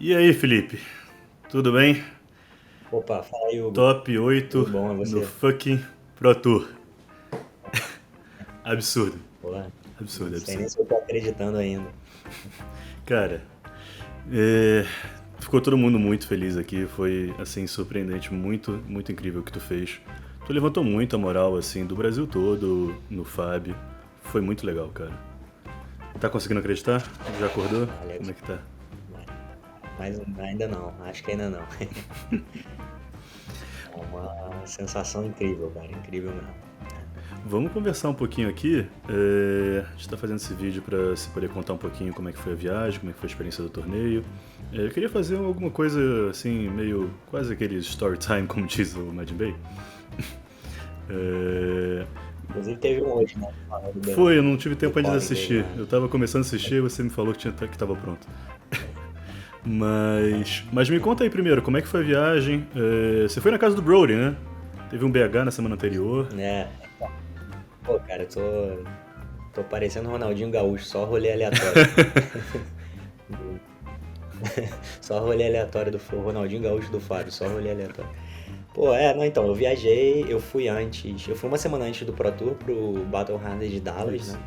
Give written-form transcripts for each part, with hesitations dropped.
E aí, Felipe? Tudo bem? Opa, fala aí, Hugo. Top Tudo 8 bom, é no você? fucking Pro Tour. Absurdo. Pô, não Absurdo, sei nem absurdo. se eu tô acreditando ainda. Cara, é, ficou todo mundo muito feliz aqui. Foi, assim, surpreendente. Muito, muito incrível o que tu fez. Tu levantou muito a moral, assim, do Brasil todo no Fábio. Foi muito legal, cara. Tá conseguindo acreditar? Já acordou? Como Alex, é que tá? mas ainda não, acho que ainda não. É uma sensação incrível, cara, incrível mesmo. Vamos conversar um pouquinho aqui. A gente está fazendo esse vídeo para se poder contar um pouquinho como é que foi a viagem, como é que foi a experiência do torneio. Eu queria fazer alguma coisa assim, meio quase aquele story time, como diz o Majin Bay. É, Inclusive teve um hoje, né, falando Foi, eu não tive do tempo ainda de Collins aí assistir. na... Eu tava começando a assistir e você me falou que estava pronto. Mas me conta aí primeiro, como é que foi a viagem? Você foi na casa do Brody, né? Teve um BH na semana anterior. né? Pô, cara, tô parecendo Ronaldinho Gaúcho, só rolê aleatório. Só rolê aleatório do Ronaldinho Gaúcho do Fábio, só rolê aleatório. Pô, não, então, eu viajei, eu fui uma semana antes do Pro Tour pro Battle Harder de Dallas, Isso.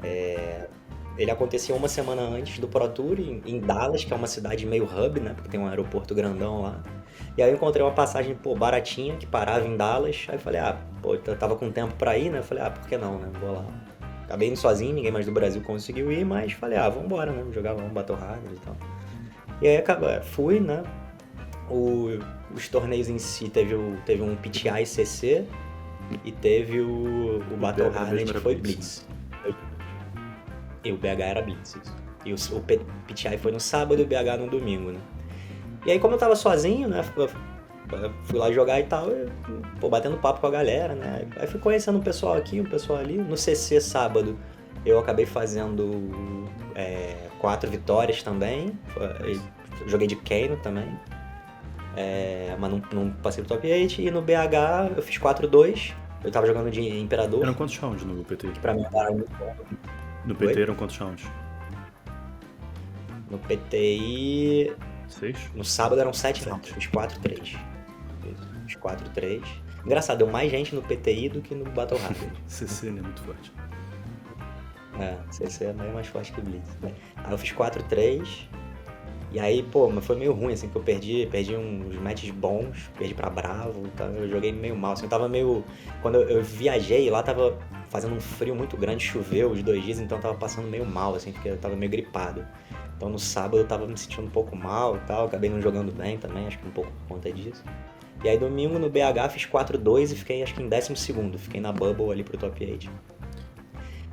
né? Ele acontecia uma semana antes do Pro Tour em Dallas, que é uma cidade meio hub, né? Porque tem um aeroporto grandão lá. E aí eu encontrei uma passagem, pô, baratinha, que parava em Dallas. Aí eu falei, pô, eu tava com tempo pra ir, né? Eu falei, por que não, né? Vou lá. Acabei indo sozinho, ninguém mais do Brasil conseguiu ir, mas falei, vambora, né? Jogar lá um Battle Harder e tal. E aí fui, né? Os torneios em si teve um PTI CC e teve o Battle BH Harder mesmo que era foi Blitz, né? Blitz. E o BH era Blitz, isso. E o PTI foi no sábado e o BH no domingo, né? E aí, como eu tava sozinho, né? Fui lá jogar e tal, pô, batendo papo com a galera, né? Aí fui conhecendo um pessoal aqui, um pessoal ali. No CC sábado, eu acabei fazendo 4 vitórias também. Joguei de Kano também. Mas não passei pro top 8. E no BH eu fiz 4-2. Eu tava jogando de Eram Imperador, quantos rounds no PT? que pra mim era muito bom. No PT Oi? eram quantos rounds? No PTI, 6? no sábado eram 7 rounds, 7. fiz 4-3. Fiz 4-3. Engraçado, deu mais gente no PTI do que no Battle Harder. CC, né? Muito forte. CC é bem mais forte que Blitz. Aí eu fiz 4-3. E aí, pô, mas foi meio ruim, assim, que eu perdi uns matches bons, perdi pra Bravo, tá? Eu joguei meio mal, assim, eu tava meio... Quando eu viajei, lá tava fazendo um frio muito grande, choveu os 2 dias, então eu tava passando meio mal, assim, porque eu tava meio gripado. Então no sábado eu tava me sentindo um pouco mal e tal, acabei não jogando bem também, acho que um pouco por conta disso. E aí domingo no BH fiz 4-2 e fiquei acho que em 12º, fiquei na bubble ali pro top 8.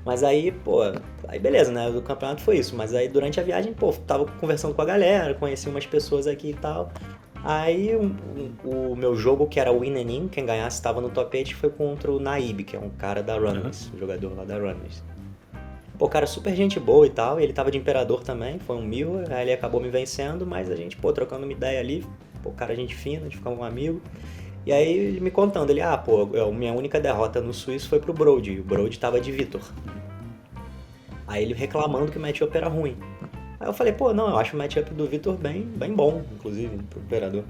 Mas aí, pô, aí beleza, né? O campeonato foi isso. Mas aí durante a viagem, pô, tava conversando com a galera, conheci umas pessoas aqui e tal. Aí o meu jogo, que era o Win and In, quem ganhasse estava no top 8, foi contra o Naib, que é um cara da Aham. Runners, um jogador lá da Runners. Pô, cara, super gente boa e tal, e ele tava de Imperador também, foi um mirror, aí ele acabou me vencendo, mas a gente, pô, trocando uma ideia ali, pô, cara, gente fina, a gente ficava um amigo. E aí ele me contando, ele, pô, minha única derrota no Suíço foi pro Brody, e o Brody tava de Vitor. Aí ele reclamando que o matchup era ruim. Aí eu falei, pô, não, eu acho o matchup do Vitor bem bom, inclusive, pro Imperador.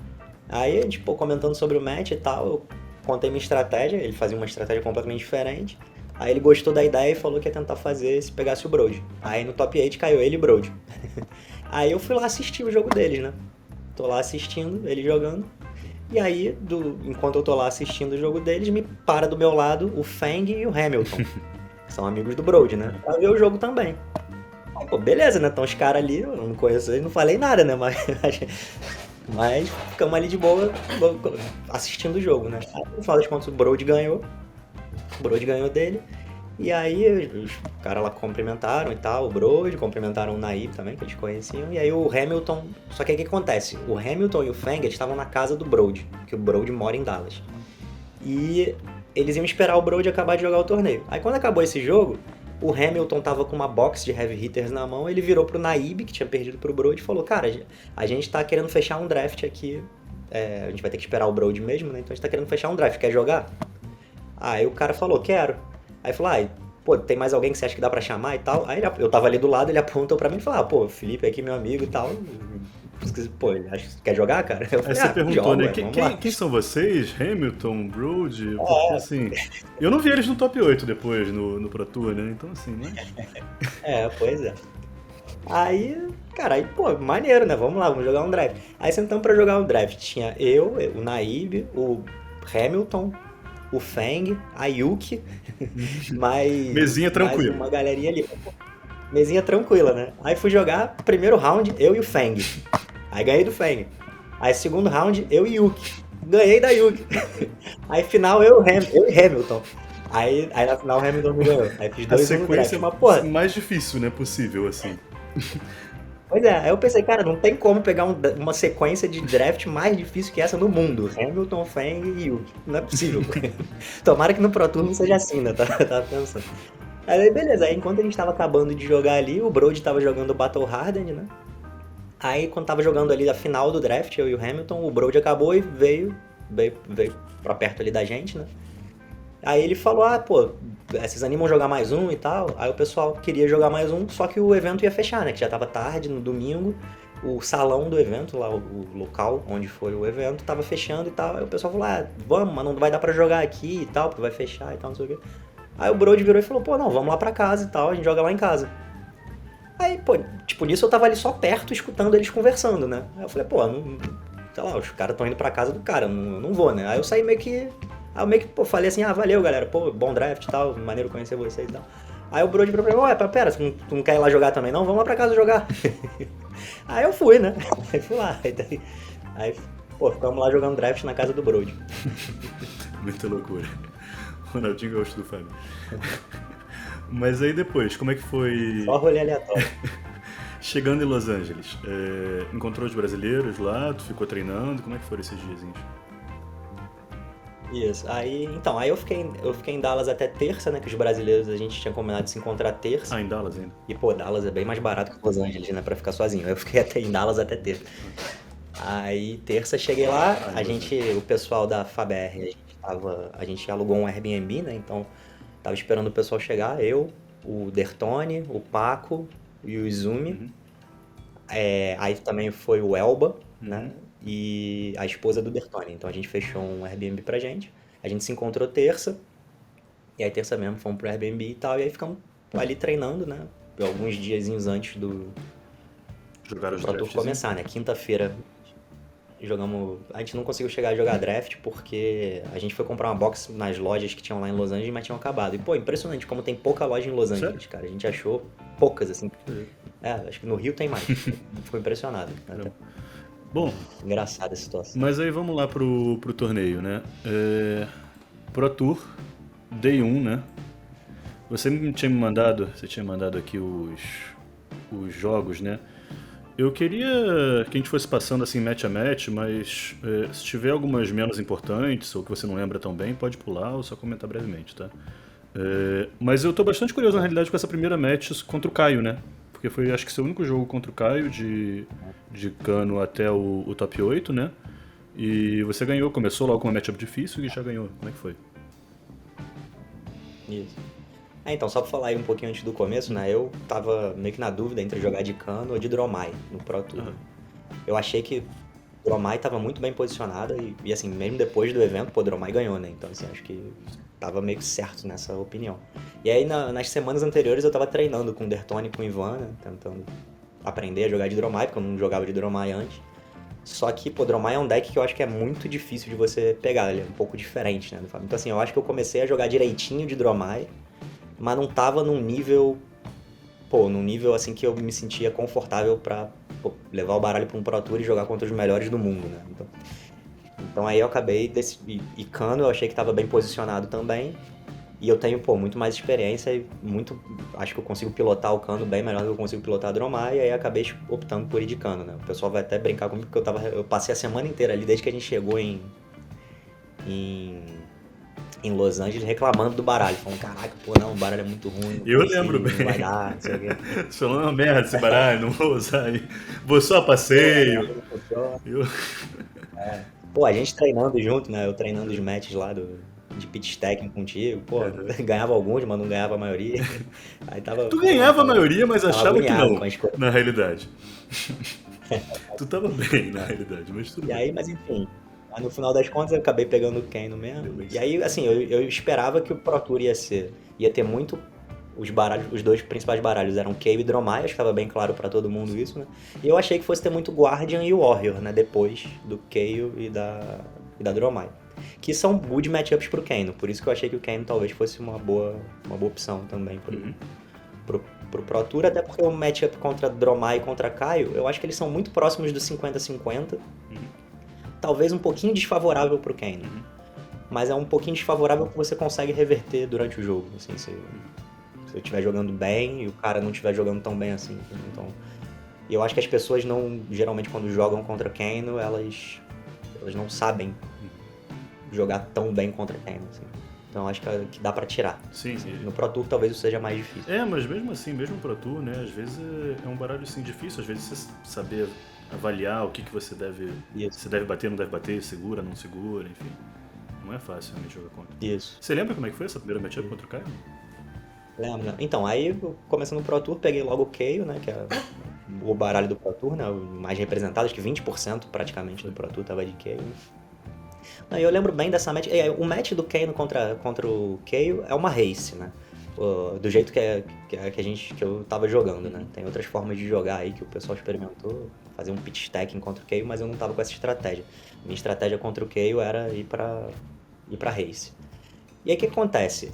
Aí a gente, pô, comentando sobre o match e tal, eu contei minha estratégia, ele fazia uma estratégia completamente diferente. Aí ele gostou da ideia e falou que ia tentar fazer se pegasse o Brody. Aí no top 8 caiu ele e o Brody. Aí eu fui lá assistir o jogo deles, né? Tô lá assistindo, ele jogando. E aí, enquanto eu tô lá assistindo o jogo deles, me para do meu lado o Fang e o Hamilton, que são amigos do Brody, né? Pra ver o jogo também. Aí, pô, beleza, né? Então os caras ali, eu não conheço eles, não falei nada, né? Mas ficamos ali de boa assistindo o jogo, né? Aí, no final das contas, o Brody ganhou dele. E aí os caras lá cumprimentaram e tal, o Brody, cumprimentaram o Naib também, que eles conheciam. E aí o Hamilton. Só que aí o que acontece? O Hamilton e o Feng estavam na casa do Brody, que o Brody mora em Dallas. E eles iam esperar o Brody acabar de jogar o torneio. Aí quando acabou esse jogo, o Hamilton tava com uma box de heavy hitters na mão, ele virou pro Naib, que tinha perdido pro Brody, e falou: Cara, a gente tá querendo fechar um draft aqui. A gente vai ter que esperar o Brody mesmo, né? Então a gente tá querendo fechar um draft, quer jogar? Aí o cara falou: Quero. Aí falou: pô, tem mais alguém que você acha que dá pra chamar e tal? Aí eu tava ali do lado, ele apontou pra mim e falou: pô, o Felipe é aqui, meu amigo e tal. Pô, ele acha que quer jogar, cara? Eu Aí falei, você perguntou, jogo, né? vamos lá. Quem são vocês? Hamilton, Brody? Porque assim, eu não vi eles no top 8 depois, no Pro Tour, né? Então assim, mas. Pois é. Aí, cara, aí, pô, maneiro, né? Vamos lá, vamos jogar um draft. Aí sentamos pra jogar um draft. Tinha eu, o Naib, o Hamilton, o Feng, a Yuki, Mesinha mais tranquila. uma galerinha ali. Mesinha tranquila, né? Aí fui jogar, primeiro round, eu e o Feng. Aí ganhei do Feng. Aí segundo round, eu e Yuki. Ganhei da Yuki. Aí final, eu e Hamilton. Aí na final o Hamilton me ganhou. Aí fiz A 2-1 no draft. sequência Mas, porra, mais difícil, né? Possível, assim. pois é, aí eu pensei, cara, não tem como pegar uma sequência de draft mais difícil que essa no mundo. Hamilton, Feng e Yuki. Não é possível. Tomara que no Pro Tour não seja assim, né? Tava pensando. Aí beleza, aí enquanto a gente tava acabando de jogar ali, o Brody tava jogando Battle Hardened, né? Aí quando tava jogando ali a final do draft, eu e o Hamilton, o Brody acabou e veio pra perto ali da gente, né? Aí ele falou, pô, vocês animam jogar mais um e tal? Aí o pessoal queria jogar mais um, só que o evento ia fechar, né? Que já tava tarde, no domingo, o salão do evento, lá, o local onde foi o evento, tava fechando e tal. Aí o pessoal falou, vamos, mas não vai dar pra jogar aqui e tal, porque vai fechar e tal, não sei o quê. Aí o Brody virou e falou, pô, não, vamos lá pra casa e tal, a gente joga lá em casa. Aí, pô, tipo, nisso eu tava ali só perto, escutando eles conversando, né? Aí eu falei, pô, sei lá, os caras tão indo pra casa do cara, eu não vou, né? Aí eu saí meio que... Aí eu meio que, pô, falei assim, valeu, galera, pô, bom draft e tal, maneiro conhecer vocês e tal. Aí o Brody falou, pera, tu não quer ir lá jogar também não? Vamos lá pra casa jogar. Aí eu fui, né? Aí fui lá, aí pô, ficamos lá jogando draft na casa do Brody. Muita loucura. Ronaldinho gosta do Fábio. Mas aí depois, como é que foi Só rolê aleatório. chegando em Los Angeles? Encontrou os brasileiros lá? Tu ficou treinando? Como é que foram esses diazinhos? Isso, aí eu fiquei em Dallas até terça, né, que os brasileiros a gente tinha combinado de se encontrar terça. Ah, em Dallas ainda. E, pô, Dallas é bem mais barato que Los Angeles, né, pra ficar sozinho. Eu fiquei até em Dallas até terça. Aí, terça, cheguei lá, o pessoal da FABR, a gente alugou um Airbnb, né, então tava esperando o pessoal chegar, eu, o Dertone, o Paco e o Izumi. Aí também foi o Elba, né, e a esposa do Dertone. Então a gente fechou um Airbnb pra gente, a gente se encontrou terça, e aí terça mesmo fomos pro Airbnb e tal, e aí ficamos ali treinando, né, alguns diazinhos antes do Jogaram os Pro Tour drafts. começar, né, quinta-feira jogamos. A gente não conseguiu chegar a jogar draft porque a gente foi comprar uma box nas lojas que tinham lá em Los Angeles, mas tinham acabado. E, pô, impressionante como tem pouca loja em Los Angeles, Sério? cara. A gente achou poucas, assim. Acho que no Rio tem mais. Ficou impressionado. Até Bom, engraçada a situação. mas aí vamos lá pro torneio, né? Pro Tour, Day 1, né? Você tinha mandado aqui os jogos, né? Eu queria que a gente fosse passando assim match a match, mas se tiver algumas menos importantes ou que você não lembra tão bem, pode pular ou só comentar brevemente, tá? Mas eu tô bastante curioso na realidade com essa primeira match contra o Caio, né? Porque foi acho que seu único jogo contra o Caio de cano até o top 8, né? E você ganhou, começou logo com uma matchup difícil e já ganhou. Como é que foi? Isso. Então, só pra falar aí um pouquinho antes do começo, né? Eu tava meio que na dúvida entre jogar de Cano ou de Dromai no Pro Tour. Eu achei que Dromai tava muito bem posicionada e assim, mesmo depois do evento, pô, Dromai ganhou, né? Então, assim, acho que tava meio que certo nessa opinião. E aí, nas semanas anteriores, eu tava treinando com o Dertone e com o Ivan, né? Tentando aprender a jogar de Dromai, porque eu não jogava de Dromai antes. Só que, pô, Dromai é um deck que eu acho que é muito difícil de você pegar, ele é um pouco diferente, né? Então, assim, eu acho que eu comecei a jogar direitinho de Dromai, mas não tava num nível assim que eu me sentia confortável pra levar o baralho pra um Pro Tour e jogar contra os melhores do mundo, né? Então aí eu acabei e Cano eu achei que tava bem posicionado também, e eu tenho, muito mais experiência e acho que eu consigo pilotar o Cano bem melhor do que eu consigo pilotar a Dromai, e aí acabei optando por ir de Cano, né? O pessoal vai até brincar comigo porque eu passei a semana inteira ali, desde que a gente chegou em Los Angeles reclamando do baralho, falando, caraca, o baralho é muito ruim. Eu lembro bem. Não vai dar, não sei o quê. Você falou uma merda esse baralho, não vou usar aí. Vou só a passeio. Pô, a gente treinando junto, né? Eu treinando os matches lá de pitch stacking contigo, ganhava alguns, mas não ganhava a maioria. Aí Tu ganhava a maioria, mas achava que não, com a escolha. na realidade. Tu tava bem, na realidade, mas tudo E bem. aí, mas enfim. Aí no final das contas eu acabei pegando o Kano Deu mesmo. bem E certo. aí, assim, eu esperava que o Pro Tour ia ter muito. Os baralhos, os dois principais baralhos eram Kayle e Dromai, acho que estava bem claro pra todo mundo Sim. isso, né? E eu achei que fosse ter muito Guardian e Warrior, né? Depois do Kayle e da Dromai. Que são good matchups pro Kano, por isso que eu achei que o Kano talvez fosse uma boa opção também Uhum. pro Pro Tour, até porque o matchup contra Dromai e contra Caio, eu acho que eles são muito próximos do 50-50, Uhum. talvez um pouquinho desfavorável pro Kano, Uhum. mas é um pouquinho desfavorável que você consegue reverter durante o jogo, assim, se eu estiver jogando bem e o cara não estiver jogando tão bem assim. Então, e eu acho que as pessoas não, geralmente quando jogam contra Kano, elas não sabem jogar tão bem contra Kano, assim. Então acho que dá pra tirar. Sim, Assim. No Pro Tour talvez isso seja mais difícil. mas mesmo assim, mesmo pra tu, né, às vezes é um baralho assim difícil, às vezes você saber avaliar o que Isso, você deve bater, não deve bater, segura, não segura, enfim. Não é fácil realmente jogar contra. isso. Você lembra como é que foi essa primeira matchup contra o Caio? Lembra? Então, aí começando no Pro Tour, peguei logo o Kayle, né, que é o baralho do Pro Tour, né, o mais representado, acho que 20% praticamente do Pro Tour tava de Kayle. Não, eu lembro bem dessa match. O match do Kano contra o Kayle é uma race, né? Do jeito que eu tava jogando, né? Tem outras formas de jogar aí que o pessoal experimentou, fazer um pitch stacking contra o Kayle, mas eu não tava com essa estratégia. Minha estratégia contra o Kayle era ir pra race. E aí o que acontece?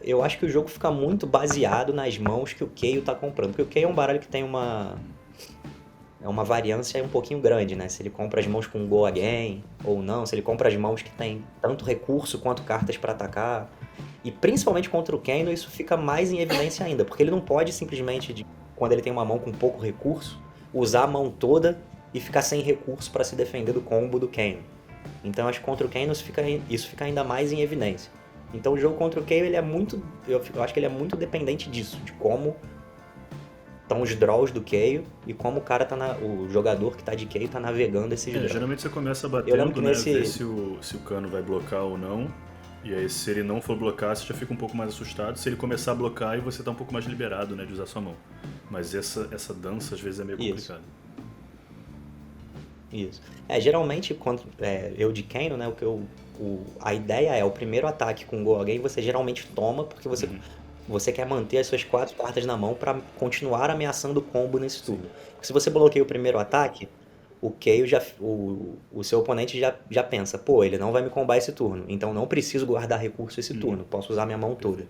Eu acho que o jogo fica muito baseado nas mãos que o Kayle tá comprando. Porque o Kayle é um baralho que tem uma variância um pouquinho grande, né? Se ele compra as mãos com Go Again ou não, se ele compra as mãos que tem tanto recurso quanto cartas para atacar. E principalmente contra o Kano isso fica mais em evidência ainda, porque ele não pode simplesmente, quando ele tem uma mão com pouco recurso, usar a mão toda e ficar sem recurso para se defender do combo do Kano. Então acho que contra o Kano isso fica ainda mais em evidência. Então o jogo contra o Kano ele é muito, eu acho que ele é muito dependente disso, de como estão os draws do Kayle e como o jogador que tá de Kayle tá navegando esses draws. Geralmente você começa Eu lembro que batendo, né, ver nesse. se o cano vai blocar ou não. E aí se ele não for blocar, você já fica um pouco mais assustado. Se ele começar a blocar, aí você tá um pouco mais liberado, né, de usar sua mão. Mas essa dança às vezes é meio Isso, complicada. isso. Geralmente, quando eu de Kano, né, a ideia é o primeiro ataque com Go Again você geralmente toma porque você quer manter as suas 4 cartas na mão para continuar ameaçando o combo nesse Sim. turno. Porque se você bloqueia o primeiro ataque, o seu oponente já pensa, pô, ele não vai me combar esse turno, então não preciso guardar recurso esse turno, posso usar minha mão toda.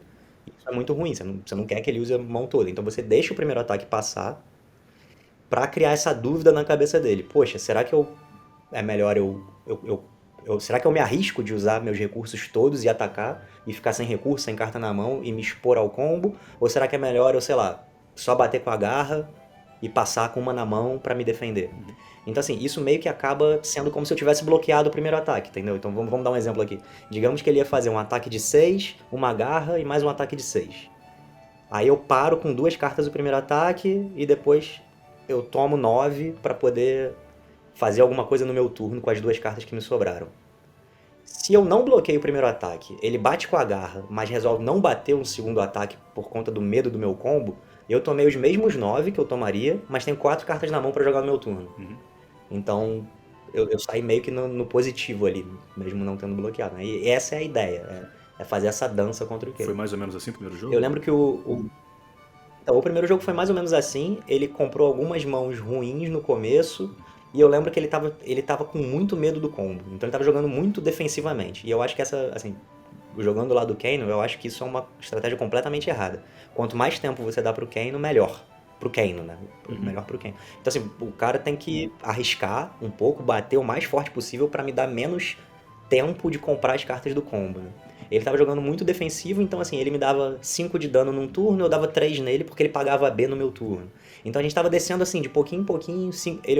Isso é muito ruim, você não quer que ele use a mão toda, então você deixa o primeiro ataque passar pra criar essa dúvida na cabeça dele. Poxa, será que é melhor será que eu me arrisco de usar meus recursos todos e atacar e ficar sem recurso, sem carta na mão e me expor ao combo? Ou será que é melhor eu, sei lá, só bater com a garra e passar com uma na mão pra me defender? Então, assim, isso meio que acaba sendo como se eu tivesse bloqueado o primeiro ataque, entendeu? Então, vamos dar um exemplo aqui. Digamos que ele ia fazer um ataque de 6, uma garra e mais um ataque de 6. Aí eu paro com 2 cartas do primeiro ataque e depois eu tomo 9 pra poder fazer alguma coisa no meu turno com as 2 cartas que me sobraram. Se eu não bloqueio o primeiro ataque, ele bate com a garra, mas resolve não bater um segundo ataque por conta do medo do meu combo, eu tomei os mesmos 9 que eu tomaria, mas tenho 4 cartas na mão pra jogar no meu turno. Então eu saí meio que no positivo ali, mesmo não tendo bloqueado. Né? E essa é a ideia, é fazer essa dança contra o Foi Kayle. mais ou menos assim o primeiro Eu jogo? lembro que então, o primeiro jogo foi mais ou menos assim. Ele comprou algumas mãos ruins no começo. E eu lembro que ele tava com muito medo do combo. Então ele tava jogando muito defensivamente. E eu acho que assim, jogando lá do Kano, eu acho que isso é uma estratégia completamente errada. Quanto mais tempo você dá pro Kano, melhor. Pro Kano, né? Melhor pro Kano. Então assim, o cara tem que arriscar um pouco, bater o mais forte possível pra me dar menos tempo de comprar as cartas do combo, né? Ele tava jogando muito defensivo, então assim, ele me dava 5 de dano num turno, eu dava 3 nele porque ele pagava B no meu turno. Então a gente tava descendo assim, de pouquinho em pouquinho,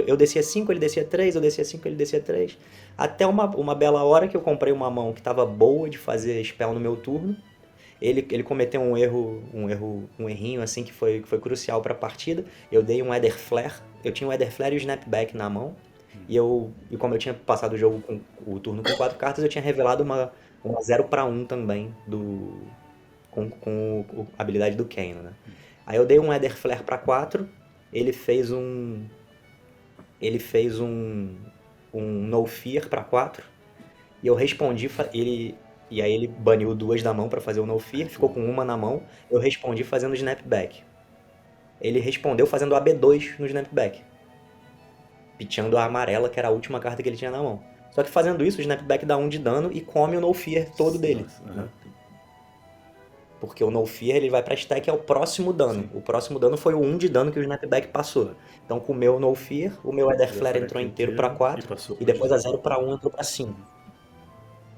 eu descia 5, ele descia 3, eu descia 5, ele descia 3. Até uma bela hora que eu comprei uma mão que tava boa de fazer spell no meu turno. Ele cometeu um errinho assim que foi crucial pra partida. Eu dei um Ether Flare, eu tinha o Ether Flare e o Snapback na mão. E como eu tinha passado o jogo com o turno com 4 cartas, eu tinha revelado uma 0 para 1 também com a habilidade do Kano, né? Aí eu dei um Ether Flare pra 4, ele fez ele fez um No Fear pra 4, e eu respondi, e aí ele baniu duas da mão pra fazer o No Fear, ficou com uma na mão, eu respondi fazendo Snapback. Ele respondeu fazendo AB2 no Snapback, pitchando a amarela, que era a última carta que ele tinha na mão. Só que fazendo isso, o Snapback dá 1 de dano e come o No Fear todo dele. Nossa, Né? Porque o No Fear ele vai pra stack, é o próximo dano. Sim. O próximo dano foi o 1 de dano que o Snapback passou. Então com o meu No Fear, o meu Ether Flare entrou inteiro pra 4 e depois a 0 pra 1 entrou pra 5.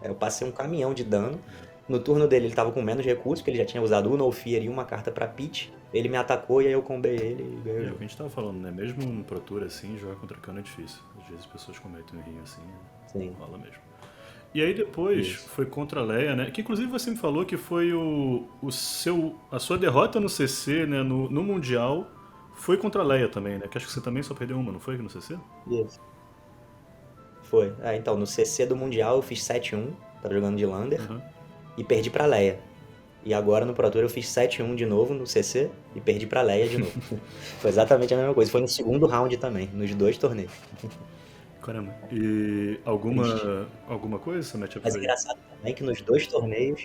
Eu passei um caminhão de dano. No turno dele ele tava com menos recursos, porque ele já tinha usado o No Fear e uma carta pra pitch. Ele me atacou e aí eu combei ele e ganhei o jogo. É o que a gente tava falando, né? Mesmo no Pro Tour assim, jogar contra cano é difícil. Às vezes as pessoas cometem um errinho assim, Sim. rola mesmo. E aí depois foi contra a Leia, né? Que inclusive você me falou que foi a sua derrota no CC, né? No Mundial, foi contra a Leia também, né? Que acho que você também só perdeu uma, não foi no CC? Isso. Foi. Então, no CC do Mundial eu fiz 7-1, tava jogando de Lander, e perdi pra Leia. E agora no Pro Tour eu fiz 7-1 de novo no CC e perdi pra Leia de novo. Foi exatamente a mesma coisa. Foi no segundo round também, nos 2 torneios. Caramba. E alguma coisa essa matchup? Mas engraçado também que nos 2 torneios...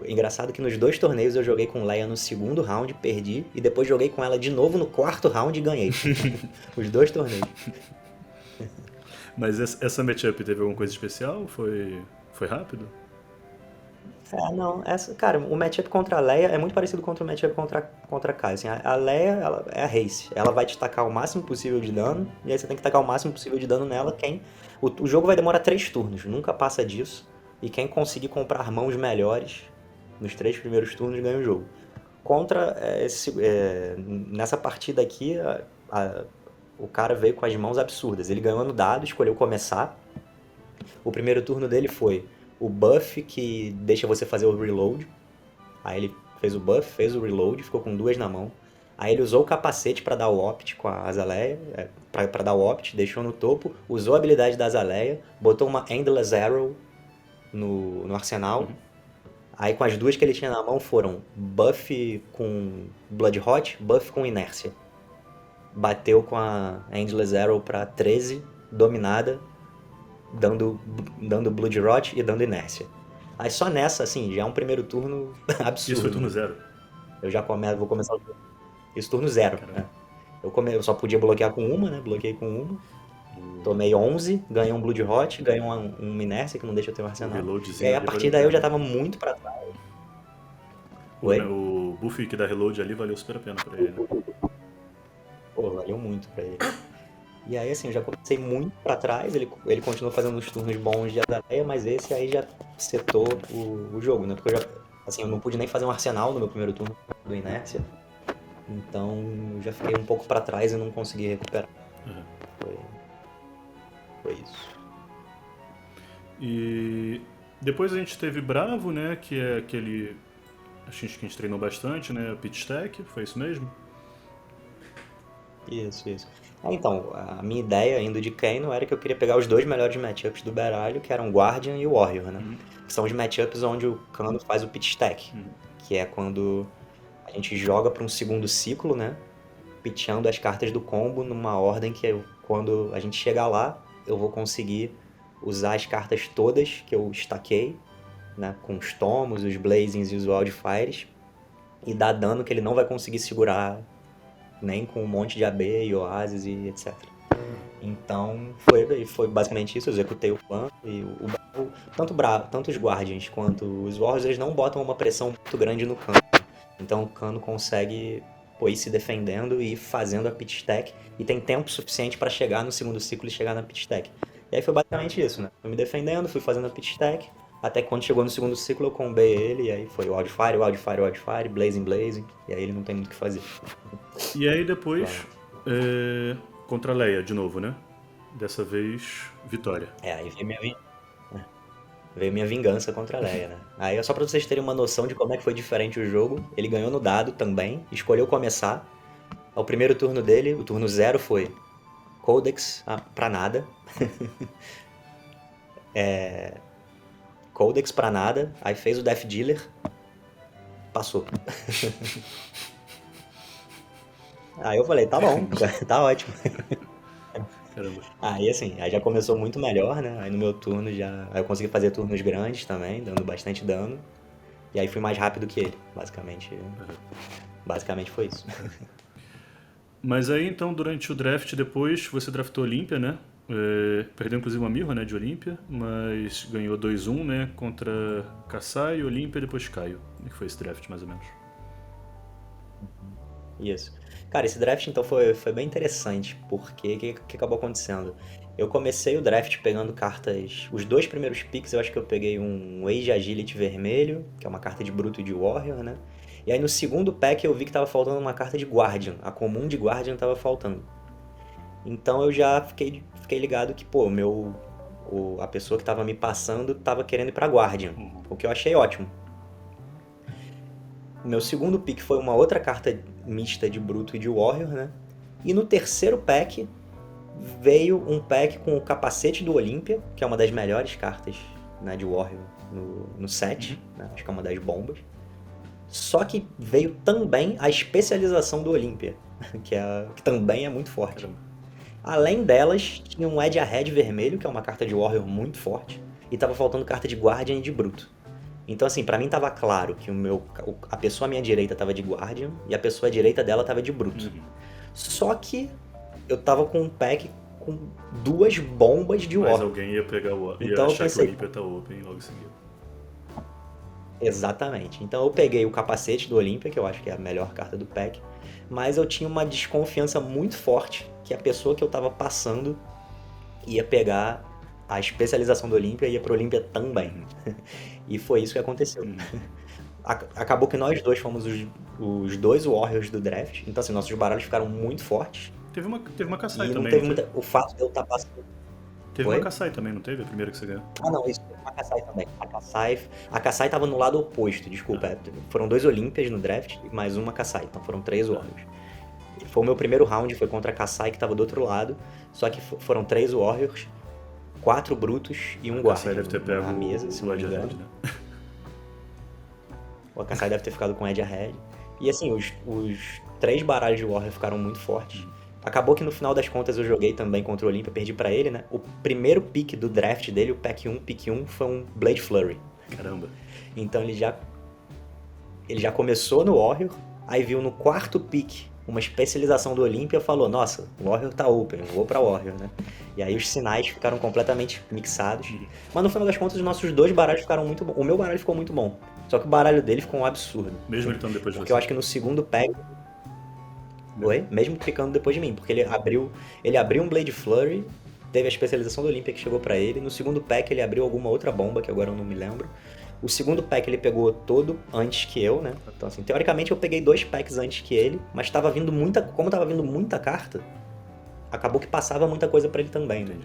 Engraçado que nos 2 torneios eu joguei com Leia no segundo round, perdi, e depois joguei com ela de novo no 4º round e ganhei. Os 2 torneios. Mas essa matchup teve alguma coisa especial? Foi rápido? Não, cara, o matchup contra a Leia é muito parecido com o matchup contra a Kai. Assim, a Leia ela é a race, ela vai te tacar o máximo possível de dano, e aí você tem que tacar o máximo possível de dano nela. O jogo vai demorar 3 turnos, nunca passa disso, e quem conseguir comprar mãos melhores nos 3 primeiros turnos ganha o jogo. Nessa partida aqui, o cara veio com as mãos absurdas, ele ganhou no dado, escolheu começar. O primeiro turno dele foi o buff que deixa você fazer o reload. Aí ele fez o buff, fez o reload, ficou com 2 na mão. Aí ele usou o capacete pra dar o opt com a Azaleia, pra dar o opt, deixou no topo, usou a habilidade da Azaleia, botou uma Endless Arrow no arsenal. Aí com as 2 que ele tinha na mão foram buff com Blood Hot, buff com inércia. Bateu com a Endless Arrow pra 13, dominada, dando Blood Rot e dando inércia. Aí só nessa, assim, já é um primeiro turno absurdo. Isso foi turno 0? Eu já vou começar o turno. Isso turno 0. Né? Eu só podia bloquear com uma, né? Bloqueei com uma. Tomei 11, ganhei um Blood Rot, ganhei uma inércia que não deixa eu ter um arsenal. E aí a partir daí eu já tava muito pra trás. O buff que dá reload ali valeu super a pena pra ele, né? Pô, valeu muito pra ele. E aí, assim, eu já comecei muito pra trás, ele continuou fazendo os turnos bons de Azaleia, mas esse aí já setou o jogo, né? Porque eu não pude nem fazer um arsenal no meu primeiro turno do inércia. Então, eu já fiquei um pouco pra trás e não consegui recuperar. Foi isso. E depois a gente teve Bravo, né? Que é aquele... Acho que a gente treinou bastante, né? Pitch Stack, foi isso mesmo? Isso. Então, a minha ideia, indo de Kano, era que eu queria pegar os 2 melhores matchups do baralho, que eram o Guardian e o Warrior, né? Que são os matchups onde o Kano faz o pitch stack, que é quando a gente joga para um segundo ciclo, né? Pitchando as cartas do combo numa ordem que quando a gente chegar lá, eu vou conseguir usar as cartas todas que eu stackei, né? Com os Tomos, os Blazings e os Wildfires, e dar dano que ele não vai conseguir segurar nem com um monte de AB e Oasis e etc. Então foi basicamente isso, eu executei o plano e tanto os Guardians quanto os Warriors, eles não botam uma pressão muito grande no Kano. Então o Kano consegue ir se defendendo e ir fazendo a pitch stack e tem tempo suficiente para chegar no segundo ciclo e chegar na pitch stack. E aí foi basicamente isso, né? Fui me defendendo, fui fazendo a pitch stack, até que quando chegou no segundo ciclo eu combei ele, e aí foi Wildfire, Blazing, e aí ele não tem muito o que fazer. E aí depois, contra a Leia de novo, né? Dessa vez, vitória. Aí veio minha vingança contra a Leia, né? Aí só pra vocês terem uma noção de como é que foi diferente o jogo, ele ganhou no dado também, escolheu começar. O primeiro turno dele, o turno 0 foi Codex pra nada. Codex pra nada, aí fez o Death Dealer, passou. Aí eu falei, tá bom, tá ótimo. Caramba. Aí assim, aí já começou muito melhor, né? Aí no meu turno já. Aí eu consegui fazer turnos grandes também, dando bastante dano. E aí fui mais rápido que ele, basicamente. Basicamente foi isso. Mas aí então, durante o draft depois, você draftou Olímpia, né? Perdeu inclusive uma Mirror, né, de Olímpia, mas ganhou 2-1, né, contra Kassai, Olímpia e depois Caio. Como é que foi esse draft, mais ou menos? Isso. Cara, esse draft então foi bem interessante, porque o que acabou acontecendo? Eu comecei o draft pegando cartas. Os dois primeiros picks eu acho que eu peguei um Age Agility vermelho, que é uma carta de Bruto e de Warrior, né? E aí no segundo pack eu vi que tava faltando uma carta de Guardian. A comum de Guardian tava faltando. Então eu já fiquei ligado que, pô, a pessoa que tava me passando tava querendo ir pra Guardian. O que eu achei ótimo. O meu segundo pick foi uma outra carta mista de Bruto e de Warrior, né? E no terceiro pack veio um pack com o capacete do Olympia, que é uma das melhores cartas, né, de Warrior no set, né? Acho que é uma das bombas. Só que veio também a especialização do Olympia, que também é muito forte. Caramba. Além delas, tinha um Edge Ahead vermelho, que é uma carta de Warrior muito forte, e tava faltando carta de Guardian e de Bruto. Então, assim, pra mim tava claro que a pessoa à minha direita tava de Guardian e a pessoa à direita dela tava de Bruto. Só que eu tava com um pack com duas bombas de Mas Warrior. alguém ia pegar ia Então eu achar que o pensei, Olímpia tá open logo em seguida. exatamente. Então eu peguei o capacete do Olympia, que eu acho que é a melhor carta do pack, mas eu tinha uma desconfiança muito forte que a pessoa que eu tava passando ia pegar a especialização do Olympia e ia pro Olympia também. E foi isso que aconteceu. Acabou que nós dois fomos os dois Warriors do draft, então assim, nossos baralhos ficaram muito fortes Teve uma Kassai e não também, teve não teve? muita. O fato de eu estar passando. Teve uma Oi? Kassai também, não teve? A primeira que você ganhou. Ah, não, isso, a Kassai também. A Kassai tava no lado oposto, desculpa. Foram dois Olympias no draft e mais uma Kassai, então foram três Warriors. E foi o meu primeiro round, foi contra a Kassai que tava do outro lado, só que foram três Warriors, quatro Brutos e um A Kassai Guardian deve ter pego na mesa, se o não me Edge engano. Ahead, né? O Kassai deve ter ficado com Edge Ahead. E assim, os três baralhos de Warrior ficaram muito fortes. Acabou que no final das contas eu joguei também contra o Olympia, perdi pra ele, né? O primeiro pick do draft dele, o pick 1, foi um Blade Flurry. Caramba. Então ele já começou no Warrior, aí viu no quarto pick uma especialização do Olympia e falou, nossa, o Warrior tá open, eu vou pra Warrior, né? E aí os sinais ficaram completamente mixados. Mas no final das contas os nossos dois baralhos ficaram muito bons. O meu baralho ficou muito bom, só que o baralho dele ficou um absurdo. Mesmo ele estando depois de Porque você. eu acho que no segundo pack... Oi? Mesmo ficando depois de mim, porque ele abriu um Blade Flurry, teve a especialização do Olympia que chegou pra ele. No segundo pack ele abriu alguma outra bomba, que agora eu não me lembro. O segundo pack ele pegou todo antes que eu, né? Então assim, teoricamente eu peguei 2 packs antes que ele, mas como tava vindo muita carta, acabou que passava muita coisa pra ele também, né?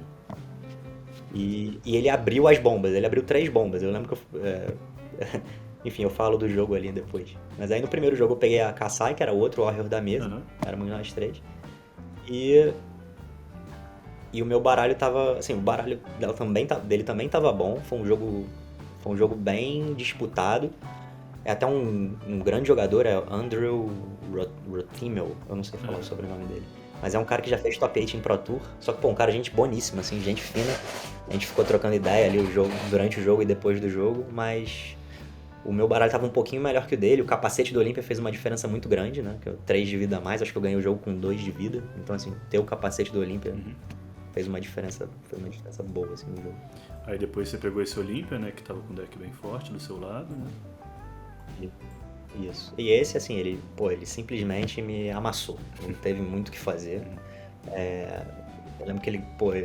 E ele abriu as bombas, ele abriu 3 bombas. Eu lembro que enfim, eu falo do jogo ali depois. Mas aí no primeiro jogo eu peguei a Kassai, que era o outro Warrior da mesa. Éramos nós 3. E o meu baralho tava... Assim, o baralho dele também tava bom. Foi um jogo bem disputado. É até um grande jogador, é Andrew Rothimel. Eu não sei falar o sobrenome dele. Mas é um cara que já fez top 8 em Pro Tour. Só que, pô, um cara gente boníssima, assim, gente fina. A gente ficou trocando ideia ali durante o jogo e depois do jogo, mas... O meu baralho tava um pouquinho melhor que o dele. O capacete do Olympia fez uma diferença muito grande, né? 3 de vida a mais. Acho que eu ganhei o jogo com 2 de vida. Então, assim, ter o capacete do Olympia fez uma diferença boa, assim, no jogo. Aí depois você pegou esse Olympia, né? Que tava com um deck bem forte do seu lado, né? Isso. E esse, assim, ele simplesmente me amassou. Não teve muito o que fazer. Eu lembro que ele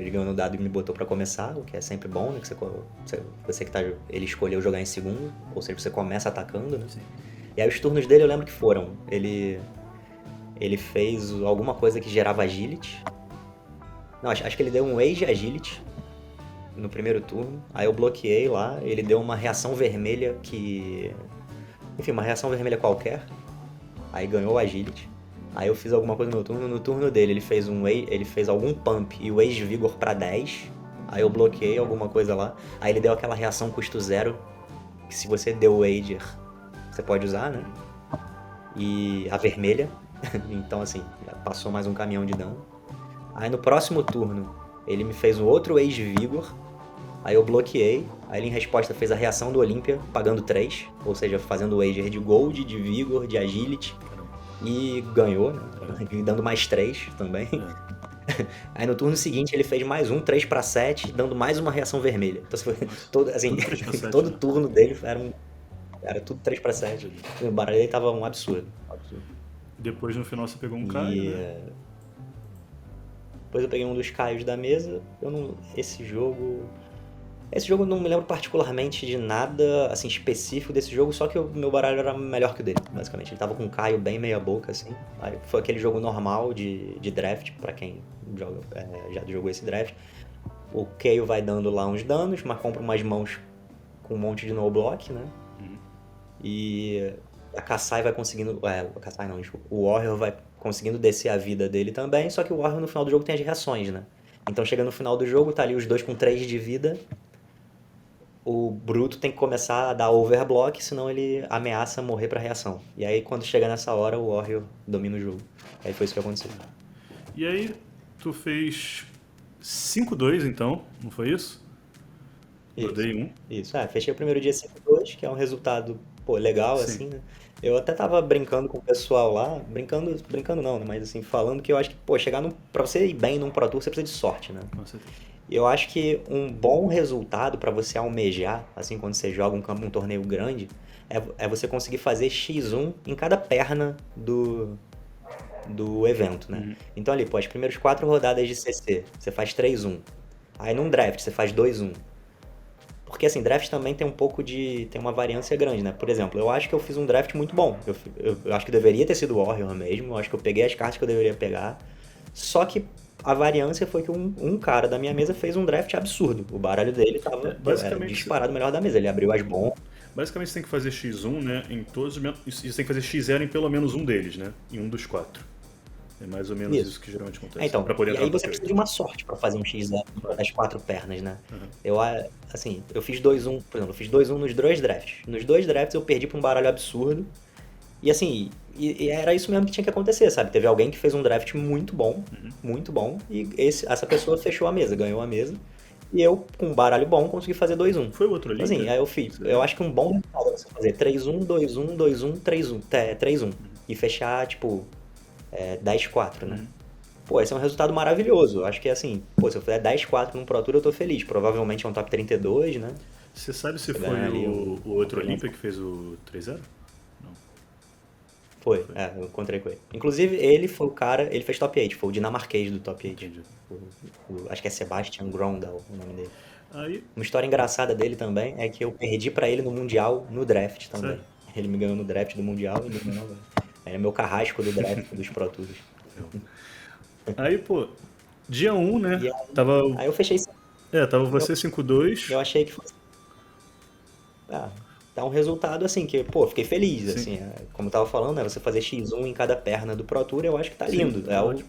ganhou no dado e me botou pra começar, o que é sempre bom, né? Que você que tá... Ele escolheu jogar em segundo, ou seja, você começa atacando, né? Sim. E aí os turnos dele eu lembro que foram... Ele fez alguma coisa que gerava agility. Não, acho que ele deu um Age Agility no primeiro turno. Aí eu bloqueei lá, ele deu uma reação vermelha que... Enfim, uma reação vermelha qualquer. Aí ganhou o Agility. Aí eu fiz alguma coisa no meu turno. No turno dele, ele fez algum pump e o Age Vigor pra 10. Aí eu bloqueei alguma coisa lá. Aí ele deu aquela reação custo 0, que se você deu o Ager, você pode usar, né? E a vermelha. Então, assim, já passou mais um caminhão de dano. Aí no próximo turno, ele me fez um outro Age Vigor. Aí eu bloqueei. Aí ele em resposta fez a reação do Olímpia, pagando 3. Ou seja, fazendo o Ager de Gold, de Vigor, de Agility. E ganhou, né? E dando mais 3 também. Aí no turno seguinte ele fez mais um, 3 pra 7, dando mais uma reação vermelha. Então foi todo, assim, Tudo 3 pra 7, todo né? turno dele era tudo 3 pra 7. O baralho dele tava um absurdo. Depois no final você pegou um E Caio, né? depois eu peguei um dos Caios da mesa. Esse jogo eu não me lembro particularmente de nada assim específico desse jogo, só que o meu baralho era melhor que o dele, basicamente. Ele tava com um Caio bem meia boca, assim. Aí foi aquele jogo normal de draft, pra quem já jogou esse draft. O Kayle vai dando lá uns danos, mas compra umas mãos com um monte de no block, né? E a Kassai vai conseguindo. A Kassai não, desculpa. O Warrior vai conseguindo descer a vida dele também, só que o Warrior no final do jogo tem as reações, né? Então chega no final do jogo, tá ali os dois com 3 de vida. O Bruto tem que começar a dar overblock, senão ele ameaça morrer pra reação. E aí quando chega nessa hora, o Warrior domina o jogo. Aí foi isso que aconteceu. E aí, tu fez 5-2 então, não foi isso? Eu dei um. Isso, fechei o primeiro dia 5-2, que é um resultado, pô, legal, Sim. assim, né? Eu até tava brincando com o pessoal lá, brincando não, né? Mas assim, falando que eu acho que, pô, pra você ir bem num Pro Tour, você precisa de sorte, né? Com certeza. E eu acho que um bom resultado pra você almejar, assim, quando você joga um torneio grande, é você conseguir fazer X1 em cada perna do evento, né? Então ali, pô, as primeiras 4 rodadas de CC, você faz 3-1. Aí num draft, você faz 2-1. Porque assim, draft também tem tem uma variância grande, né? Por exemplo, eu acho que eu fiz um draft muito bom. Eu acho que deveria ter sido Warrior mesmo. Eu acho que eu peguei as cartas que eu deveria pegar. Só que a variância foi que um cara da minha mesa fez um draft absurdo. O baralho dele tava era disparado o melhor da mesa. Ele abriu as bombas. Basicamente você tem que fazer X1, né, em todos os... E você tem que fazer X0 em pelo menos um deles, né? Em um dos 4. É mais ou menos isso que geralmente acontece. Então, pra poder e entrar aí no você top precisa 8. de uma sorte pra fazer um X0 das 4 pernas, né? Eu fiz 2-1, por exemplo, eu fiz 2-1 nos 2 drafts. Nos 2 drafts eu perdi pra um baralho absurdo. E assim, e era isso mesmo que tinha que acontecer, sabe? Teve alguém que fez um draft muito bom, e essa pessoa fechou a mesa, ganhou a mesa. E eu, com um baralho bom, consegui fazer 2-1. Foi o outro ali? Assim, aí eu fiz. Eu acho que um bom resultado é você fazer 3-1, 2-1, 2-1, 3-1. 3-1. E fechar, tipo, 10-4, né? Pô, esse é um resultado maravilhoso. Eu acho que assim, pô, se eu fizer 10-4 num Pro Tour, eu tô feliz. Provavelmente é um top 32, né? Você sabe se Você foi ganha ali o outro Olímpia que fez o 3-0? Foi, eu encontrei com ele. Inclusive, ele foi o cara, ele fez top 8, foi o dinamarquês do top 8. Entendi. Acho que é Sebastian Grondal o nome dele. Aí, Uma história engraçada dele também é que eu perdi pra ele no Mundial, no draft também. Sério? Ele me ganhou no draft do Mundial e me ganhou. Ele é meu carrasco do draft dos Pro Tours. aí, pô, dia 1, né? E aí eu fechei. Tava você 5-2. Eu achei que fosse. Dá um resultado assim, que, pô, fiquei feliz, Sim. assim. Como eu tava falando, né? Você fazer X1 em cada perna do Pro Tour, eu acho que tá Sim, lindo. tá ótimo.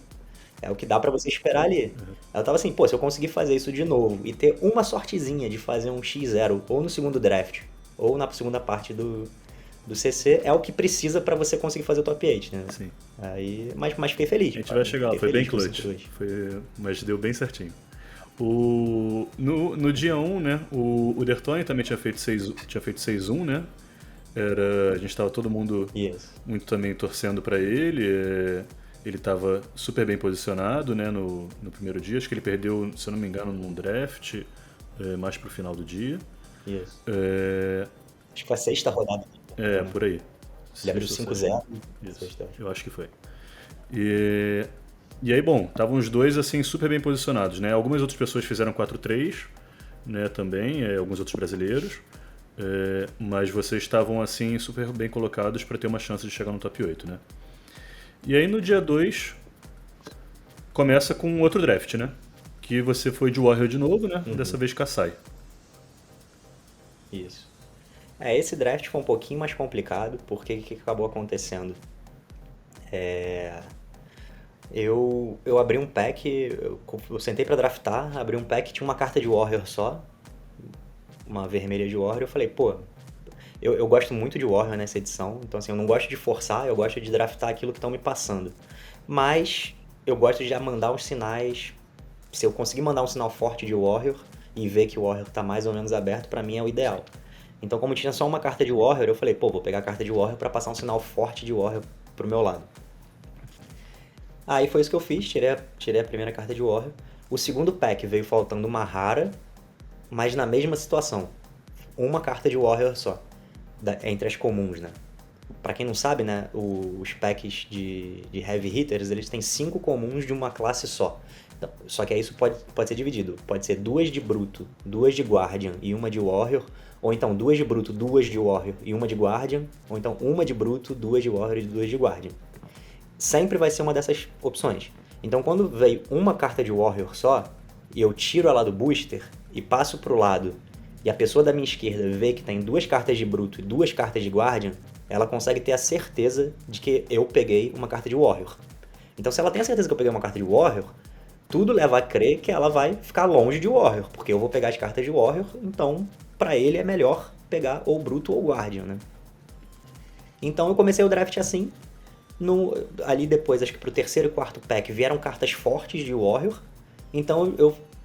É o que dá pra você esperar ali. Eu tava assim, pô, se eu conseguir fazer isso de novo e ter uma sortezinha de fazer um X0 ou no segundo draft, ou na segunda parte do CC, é o que precisa pra você conseguir fazer o top 8, né? Sim. Aí, mas fiquei feliz. A gente vai chegar lá, Fiquei foi bem feliz com clutch. esse dois. Mas deu bem certinho. No dia 1, né, o Dertoni também tinha feito 6-1, né? A gente tava todo mundo Isso. muito também torcendo pra ele. Ele tava super bem posicionado, né, no primeiro dia. Acho que ele perdeu, se eu não me engano, num draft, mais pro final do dia. Isso. É, Acho que foi a 6ª rodada. por aí. Ele abriu 5-0. Isso, eu acho que foi. E aí, bom, estavam os dois assim super bem posicionados, né? Algumas outras pessoas fizeram 4-3, né, também, alguns outros brasileiros, mas vocês estavam assim super bem colocados para ter uma chance de chegar no top 8, né? E aí no dia 2 começa com outro draft, né? Que você foi de Warrior de novo, né? Dessa vez Kassai. Isso. Esse draft foi um pouquinho mais complicado, porque o que acabou acontecendo? Eu abri um pack, eu sentei pra draftar, abri um pack que tinha uma carta de Warrior só, uma vermelha de Warrior, eu falei, pô, eu gosto muito de Warrior nessa edição, então assim, eu não gosto de forçar, eu gosto de draftar aquilo que estão me passando. Mas eu gosto de já mandar os sinais. Se eu conseguir mandar um sinal forte de Warrior e ver que o Warrior tá mais ou menos aberto, pra mim é o ideal. Então, como tinha só uma carta de Warrior, eu falei, pô, vou pegar a carta de Warrior pra passar um sinal forte de Warrior pro meu lado. Aí foi isso que eu fiz, tirei a primeira carta de Warrior. O segundo pack veio faltando uma rara, mas na mesma situação. Uma carta de Warrior só, entre as comuns, né? Pra quem não sabe, né, os packs de Heavy Hitters, eles têm 5 comuns de uma classe só. Então, só que aí isso pode ser dividido. Pode ser 2 de Bruto, 2 de Guardian e uma de Warrior. Ou então 2 de Bruto, 2 de Warrior e uma de Guardian. Ou então uma de Bruto, 2 de Warrior e 2 de Guardian. Sempre vai ser uma dessas opções. Então quando veio uma carta de Warrior só, e eu tiro ela do booster e passo pro lado, e a pessoa da minha esquerda vê que tem 2 cartas de Bruto e 2 cartas de Guardian, ela consegue ter a certeza de que eu peguei uma carta de Warrior. Então se ela tem a certeza que eu peguei uma carta de Warrior, tudo leva a crer que ela vai ficar longe de Warrior, porque eu vou pegar as cartas de Warrior, então pra ele é melhor pegar ou Bruto ou Guardian, né? Então eu comecei o draft assim, ali depois, acho que pro terceiro e quarto pack, vieram cartas fortes de Warrior, então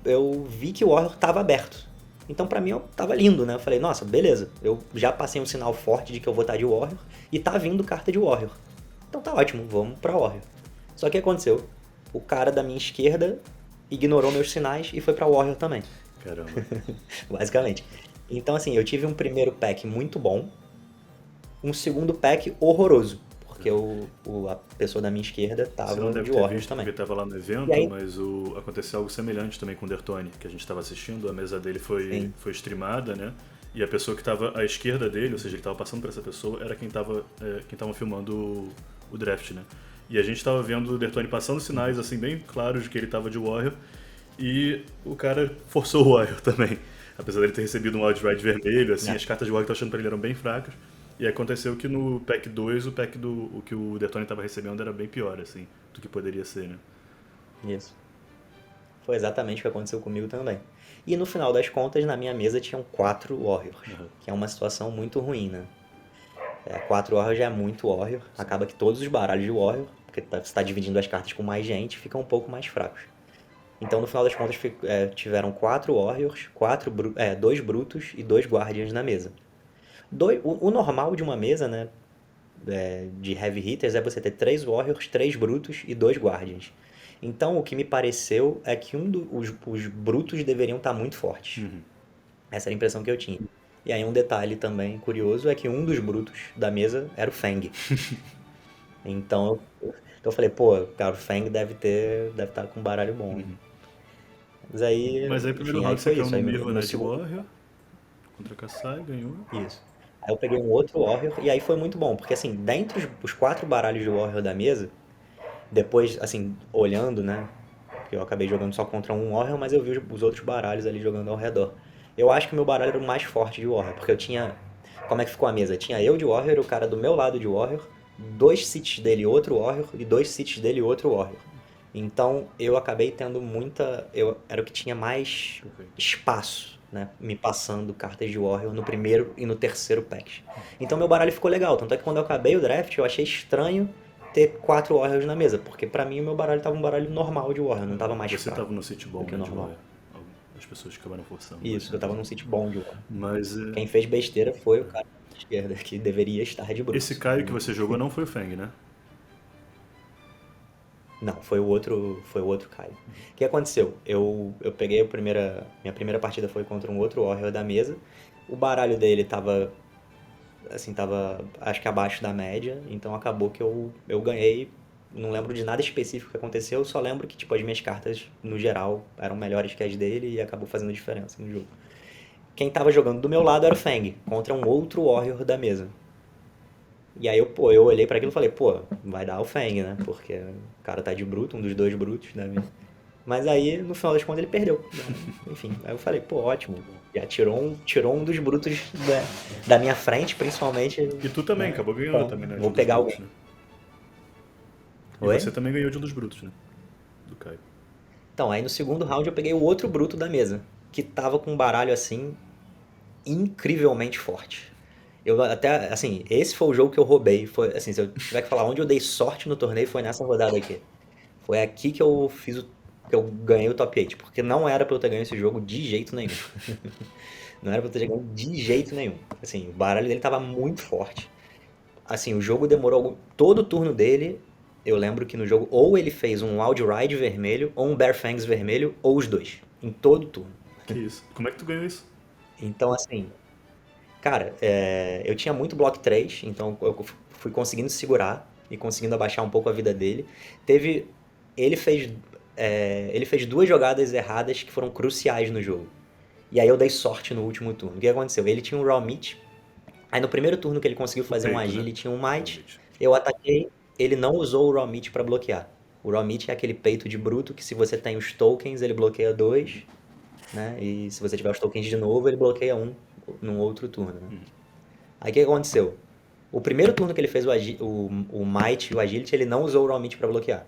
eu vi que o Warrior tava aberto. Então pra mim tava lindo, né? Eu falei, nossa, beleza, eu já passei um sinal forte de que eu vou estar de Warrior, e tá vindo carta de Warrior. Então tá ótimo, vamos pra Warrior. Só que o que aconteceu? O cara da minha esquerda ignorou meus sinais e foi pra Warrior também. Caramba. Basicamente. Então assim, eu tive um primeiro pack muito bom, um segundo pack horroroso, porque a pessoa da minha esquerda Você tava não deve de ter Warrior visto também. porque estava lá no evento, E aí, mas aconteceu algo semelhante também com o Dertoni, que a gente estava assistindo, a mesa dele sim, foi streamada, né? E a pessoa que estava à esquerda dele, ou seja, ele estava passando por essa pessoa, era quem tava filmando o draft, né? E a gente estava vendo o Dertoni passando sinais, assim, bem claros de que ele estava de Warrior, e o cara forçou o Warrior também. Apesar dele ter recebido um outright vermelho, assim, né? as cartas de Warrior que eu achando pra ele eram bem fracas. E aconteceu que no pack 2, o que o Dertoni estava recebendo era bem pior, assim, do que poderia ser, né? Isso. Foi exatamente o que aconteceu comigo também. E no final das contas, na minha mesa tinham 4 Warriors, Uhum. que é uma situação muito ruim, né? 4 Warriors já é muito Warrior, acaba que todos os baralhos de Warrior, porque você está dividindo as cartas com mais gente, ficam um pouco mais fracos. Então no final das contas tiveram 4 Warriors, 2 Brutos e 2 Guardians na mesa. O normal de uma mesa, né, de Heavy Hitters é você ter 3 Warriors, 3 Brutos e 2 Guardians. Então o que me pareceu é que os Brutos deveriam estar muito fortes. Essa era a impressão que eu tinha. E aí um detalhe também curioso é que um dos Brutos da mesa era o Feng. Então eu falei, pô, cara, o Feng deve estar com um baralho bom, hein? Mas aí, Mas aí, primeiro enfim, aí round você foi caiu isso. no Aí Mirror, no né, de segundo. Warrior, contra a Kassai, ganhou. Isso. Aí eu peguei um outro Warrior e aí foi muito bom, porque assim, dentre os 4 baralhos de Warrior da mesa, depois, assim, olhando, né? Porque eu acabei jogando só contra um Warrior, mas eu vi os outros baralhos ali jogando ao redor. Eu acho que o meu baralho era o mais forte de Warrior, porque eu tinha. Como é que ficou a mesa? Tinha eu de Warrior, o cara do meu lado de Warrior, 2 sits dele outro Warrior e 2 sits dele outro Warrior. Então eu acabei tendo muita. Eu era o que tinha mais Perfeito. espaço, né? Me passando cartas de Warrior no primeiro e no terceiro pack. Então meu baralho ficou legal. Tanto é que quando eu acabei o draft, eu achei estranho ter 4 Warriors na mesa, porque pra mim o meu baralho tava um baralho normal de Warrior, não tava mais Você fraco tava no sítio do bom, que o né, de normal. Warrior. As pessoas acabaram forçando Isso, eu bastante. tava num sit bom de Warrior. Mas Quem fez besteira foi o cara da esquerda, que deveria estar de esse Brutus. Caio que você jogou não foi o Feng, né? Não, foi o outro Caio. O que aconteceu? Eu peguei minha primeira partida foi contra um outro Warrior da mesa. O baralho dele tava, assim, acho que abaixo da média, então acabou que eu ganhei. Não lembro de nada específico que aconteceu, só lembro que, tipo, as minhas cartas, no geral, eram melhores que as dele e acabou fazendo diferença no jogo. Quem tava jogando do meu lado era o Feng, contra um outro Warrior da mesa. E aí eu olhei pra aquilo e falei, pô, vai dar o Feng, né? Porque o cara tá de bruto, um dos 2 brutos, né? Mas aí, no final das contas, ele perdeu, né? Enfim, aí eu falei, pô, ótimo. Já tirou um dos brutos da minha frente, principalmente, E tu também, né? acabou ganhando Então, também, né, de vou um dos pegar brutos, alguém. né? E Oi? você também ganhou de um dos brutos, né? Do Caio. Então, aí no segundo round eu peguei o outro bruto da mesa, que tava com um baralho, assim, incrivelmente forte. Eu até, assim, esse foi o jogo que eu roubei. Foi, assim, se eu tiver que falar onde eu dei sorte no torneio, foi nessa rodada aqui. Foi aqui que eu que eu ganhei o top 8, porque não era pra eu ter ganho esse jogo de jeito nenhum. Não era pra eu ter ganho de jeito nenhum. Assim, o baralho dele tava muito forte. Assim, o jogo demorou todo o turno dele. Eu lembro que no jogo ou ele fez um Wild Ride vermelho, ou um Bare Fangs vermelho, ou os dois. Em todo turno. Que isso? Como é que tu ganhou isso? Então, assim, cara, eu tinha muito bloco 3, então eu fui conseguindo segurar e conseguindo abaixar um pouco a vida dele. Teve. Ele fez. Ele fez duas jogadas erradas que foram cruciais no jogo. E aí eu dei sorte no último turno. O que aconteceu? Ele tinha um Raw Meat. Aí no primeiro turno que ele conseguiu O fazer um peito, né? Agility e um Might, Realmente. eu ataquei. Ele não usou o Raw Meat pra bloquear. O Raw Meat é aquele peito de bruto que se você tem os tokens, ele bloqueia dois, né? E se você tiver os tokens de novo, ele bloqueia um num outro turno, né? Aí o que aconteceu? O primeiro turno que ele fez o Might e o Agility, ele não usou o Raw Meat pra bloquear.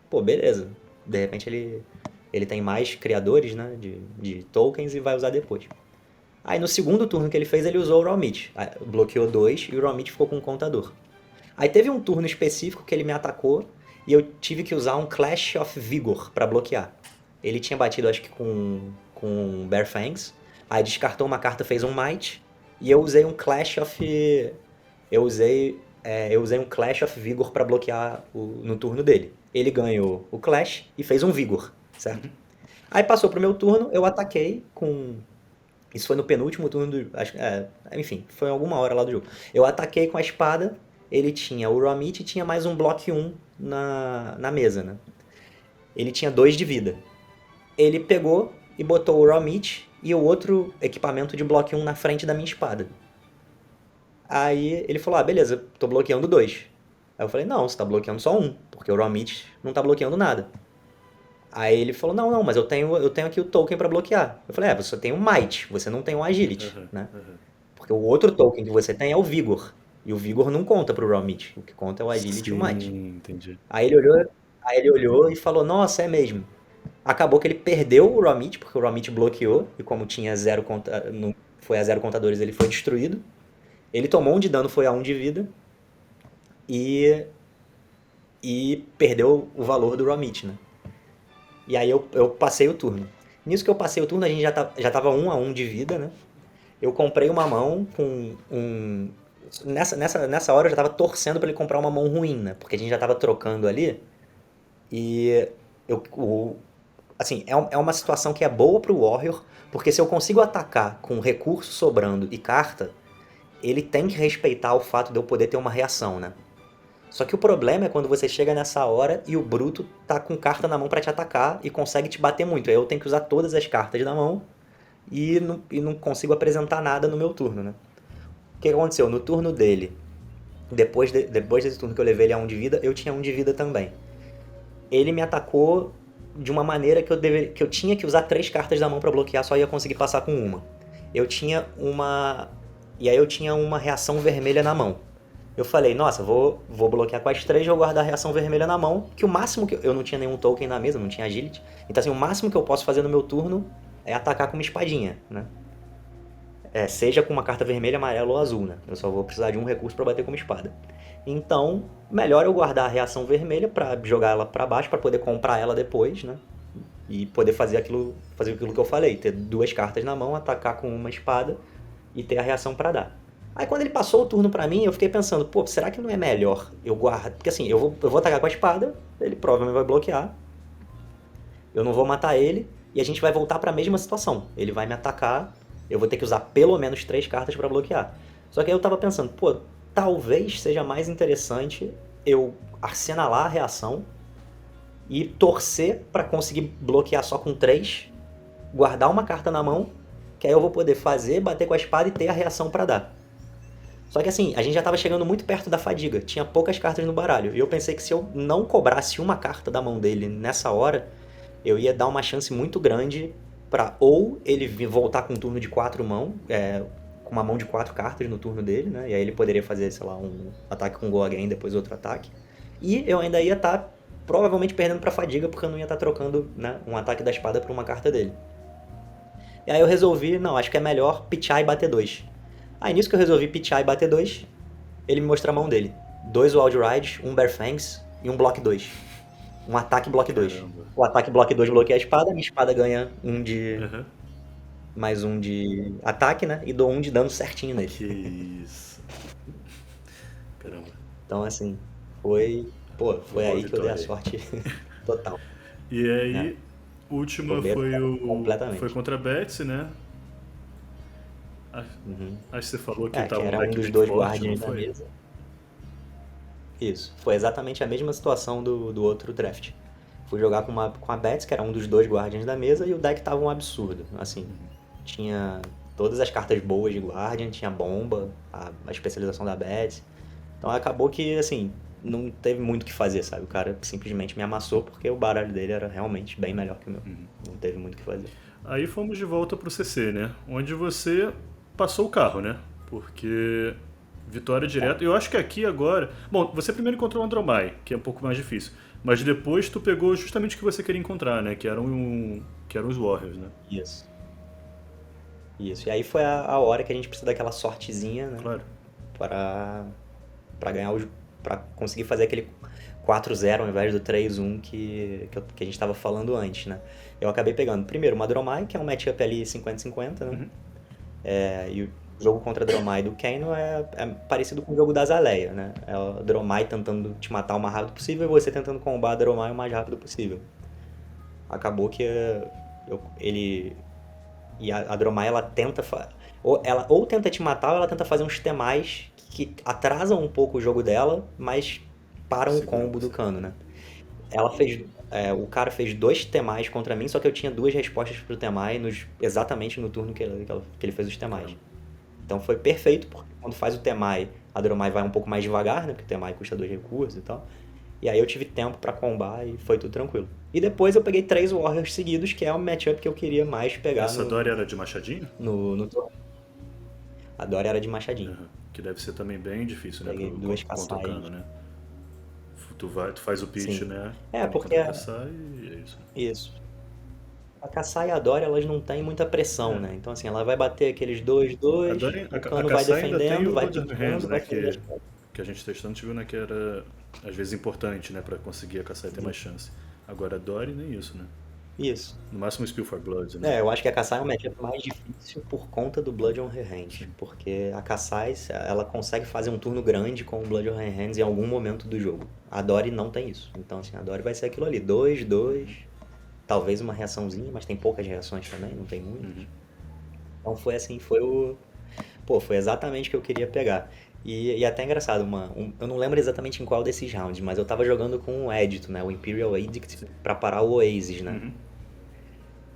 Pô, beleza. De repente ele tem mais criadores, né, de tokens e vai usar depois. Aí no segundo turno que ele fez, ele usou o Raw Meat. Bloqueou dois e o Raw Meat ficou com um contador. Aí teve um turno específico que ele me atacou e eu tive que usar um Clash of Vigor pra bloquear. Ele tinha batido, acho que com Bare Fangs. Aí descartou uma carta, fez um Might. E eu usei um Clash of. Eu usei um Clash of Vigor pra bloquear no turno dele. Ele ganhou o Clash e fez um Vigor, certo? Aí passou pro meu turno, eu ataquei com. Isso foi no penúltimo turno do. Enfim, foi em alguma hora lá do jogo. Eu ataquei com a espada, ele tinha o Ramit e tinha mais um bloco 1 na mesa, né? Ele tinha 2 de vida. Ele pegou e botou o Ramit e o outro equipamento de bloco 1 na frente da minha espada. Aí ele falou: ah, beleza, tô bloqueando 2. Aí eu falei: não, você tá bloqueando só um, porque o Ramit não tá bloqueando nada. Aí ele falou: não, mas eu tenho aqui o token pra bloquear. Eu falei: você tem o Might, você não tem o Agility, Aham, né? aham. Porque o outro token que você tem é o Vigor. E o Vigor não conta pro Raw Meat. O que conta é o Agility e o Might. Sim, entendi. Aí ele olhou, aí ele olhou e falou: nossa, é mesmo. Acabou que ele perdeu o Raw Meat, porque o Raw Meat bloqueou. E como tinha zero não foi a zero contadores, ele foi destruído. Ele tomou um de dano, foi a um de vida. E, e perdeu o valor do Raw Meat, né? E aí eu passei o turno. Nisso que eu passei o turno, a gente já tava 1 a 1 de vida, né? Eu comprei uma mão com um. Nessa hora eu já tava torcendo pra ele comprar uma mão ruim, né? Porque a gente já tava trocando ali. E eu, assim, é uma situação que é boa pro Warrior, porque se eu consigo atacar com recurso sobrando e carta, ele tem que respeitar o fato de eu poder ter uma reação, né? Só que o problema é quando você chega nessa hora e o Bruto tá com carta na mão pra te atacar e consegue te bater muito. Aí eu tenho que usar todas as cartas da mão e não consigo apresentar nada no meu turno, né? O que aconteceu? No turno dele, depois desse turno que eu levei ele a 1 de vida, eu tinha 1 de vida também. Ele me atacou de uma maneira que eu tinha que usar 3 cartas da mão pra bloquear, só ia conseguir passar com uma. Eu tinha uma. E aí eu tinha uma reação vermelha na mão. Eu falei: nossa, vou bloquear com as 3, vou guardar a reação vermelha na mão, que o máximo que. Eu não tinha nenhum token na mesa, não tinha agility. Então, assim, o máximo que eu posso fazer no meu turno é atacar com uma espadinha, né? Seja com uma carta vermelha, amarela ou azul, né? Eu só vou precisar de um recurso pra bater com uma espada. Então, melhor eu guardar a reação vermelha pra jogar ela pra baixo, pra poder comprar ela depois, né? E poder fazer aquilo que eu falei, ter 2 cartas na mão, atacar com uma espada e ter a reação pra dar. Aí quando ele passou o turno pra mim, eu fiquei pensando: pô, será que não é melhor eu guardar? Porque assim, eu vou atacar com a espada, ele provavelmente vai bloquear, eu não vou matar ele, e a gente vai voltar pra mesma situação. Ele vai me atacar, eu vou ter que usar pelo menos 3 cartas pra bloquear. Só que aí eu tava pensando: pô, talvez seja mais interessante eu arsenalar a reação e torcer pra conseguir bloquear só com 3, guardar uma carta na mão, que aí eu vou poder fazer, bater com a espada e ter a reação pra dar. Só que assim, a gente já tava chegando muito perto da fadiga, tinha poucas cartas no baralho, e eu pensei que se eu não cobrasse uma carta da mão dele nessa hora, eu ia dar uma chance muito grande pra ou ele voltar com um turno de 4 mãos, com uma mão de 4 cartas no turno dele, né? E aí ele poderia fazer, sei lá, um ataque com Go Again, depois outro ataque. E eu ainda ia estar provavelmente perdendo pra fadiga, porque eu não ia estar trocando, né, um ataque da espada por uma carta dele. E aí eu resolvi: não, acho que é melhor pitchar e bater 2. Aí nisso que eu resolvi pitchar e bater 2, ele me mostrou a mão dele. 2 Wild Ride, um Bare Fangs e um Block 2. um ataque bloco 2. Caramba. O ataque bloco 2 bloqueia a espada, minha espada ganha Aham. mais um de ataque, né? E dou um de dano certinho nele. Que isso. Caramba. Então, assim, foi Uma boa aí que eu dei a vitória aí. sorte total, E né? aí, última Roubei foi completamente. contra a Betsy, né? Uhum. Acho que você falou que Que tava um era um deck dos bem dois forte, não guardiões da foi? mesa. Isso, foi exatamente a mesma situação do outro draft. Fui jogar com a Bets, que era um dos dois guardiões da mesa, e o deck tava um absurdo. Assim, tinha todas as cartas boas de Guardian, tinha bomba, a especialização da Bets. Então acabou que, assim, não teve muito o que fazer, sabe? O cara simplesmente me amassou porque o baralho dele era realmente bem melhor que o meu. Não teve muito o que fazer. Aí fomos de volta pro CC, né? Onde você passou o carro, né? Porque vitória direta. Eu acho que aqui agora. Bom, você primeiro encontrou o Andromai, que é um pouco mais difícil. Mas depois tu pegou justamente o que você queria encontrar, né? Que eram os Warriors, né? Isso. Isso. E aí foi a hora que a gente precisa daquela sortezinha, né? Claro. Para para ganhar para conseguir fazer aquele 4-0 ao invés do 3-1 que a gente estava falando antes, né? Eu acabei pegando primeiro uma Dromai, que é um matchup ali 50-50, né? E o jogo contra a Dromai do Kano é parecido com o jogo da Azaleia, né? É a Dromai tentando te matar o mais rápido possível e você tentando combar a Dromai o mais rápido possível. Acabou que ele... E a Dromai, ela tenta... Ou tenta te matar ou ela tenta fazer uns temais que atrasam um pouco o jogo dela, mas param o combo do Kano, né? Ela fez... o cara fez 2 temais contra mim, só que eu tinha 2 respostas pro temai exatamente no turno que ele fez os temais. Então foi perfeito, porque quando faz o temai, a Dromai vai um pouco mais devagar, né? Porque o temai custa 2 recursos e tal. E aí eu tive tempo pra combar e foi tudo tranquilo. E depois eu peguei 3 Warriors seguidos, que é o matchup que eu queria mais pegar Essa Dory era de machadinho? no torneio. A Dory era de machadinho. Que deve ser também bem difícil, né? Peguei 2 Contra o Kassai. Kano, né? Tu faz o pitch, Sim. né? Porque... Contra o Kassai e é isso. Isso. A Kassai e a Dory, elas não têm muita pressão, né? Então, assim, ela vai bater aqueles 2-2, o Kano vai Kassai ainda tem defendendo, o vai Blood on picando, Hands, né? vai fazendo as coisas. Que a gente testando, a gente viu, né? Que era, às vezes, importante, né? Pra conseguir a Kassai ter mais chance. Agora a Dory, nem isso, né? Isso. No máximo Spill for Blood, né? Eu acho que a Kassai é um matchup mais difícil por conta do Blood on Her Hands. Porque a Kassai, ela consegue fazer um turno grande com o Blood on Her Hands em algum momento do jogo. A Dory não tem isso. Então, assim, a Dory vai ser aquilo ali. 2-2, talvez uma reaçãozinha, mas tem poucas reações também, não tem muitas. Então foi assim, foi exatamente o que eu queria pegar. E até engraçado, eu não lembro exatamente em qual desses rounds, mas eu tava jogando com o Edito, né? O Imperial Edict, pra parar o Oasis, né?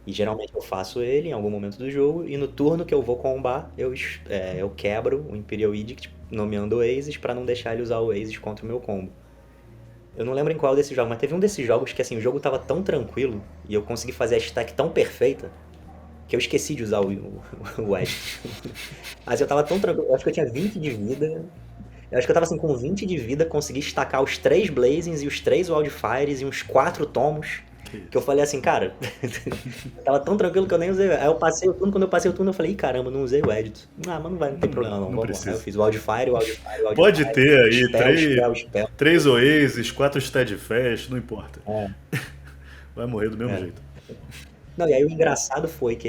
E geralmente eu faço ele em algum momento do jogo, e no turno que eu vou combar, eu quebro o Imperial Edict, nomeando o Oasis, pra não deixar ele usar o Oasis contra o meu combo. Eu não lembro em qual desses jogos, mas teve um desses jogos que assim, o jogo tava tão tranquilo, e eu consegui fazer a stack tão perfeita, que eu esqueci de usar o Edge. Mas eu tava tão tranquilo, eu acho que eu tinha 20 de vida. Eu acho que eu tava assim, com 20 de vida, consegui estacar os 3 Blazings e os 3 Wildfires e uns 4 tomos. Que eu falei assim, cara, eu tava tão tranquilo que eu nem usei. Aí eu passei o turno, quando eu passei o turno, eu falei, ih, caramba, não usei o Edit. Ah, mas não tem problema não, vamos lá. Aí eu fiz o Wildfire, Pode ter aí Spell. 3 Oasis, 4 Steadfast, não importa. Vai morrer do mesmo jeito. Não, e aí o engraçado foi que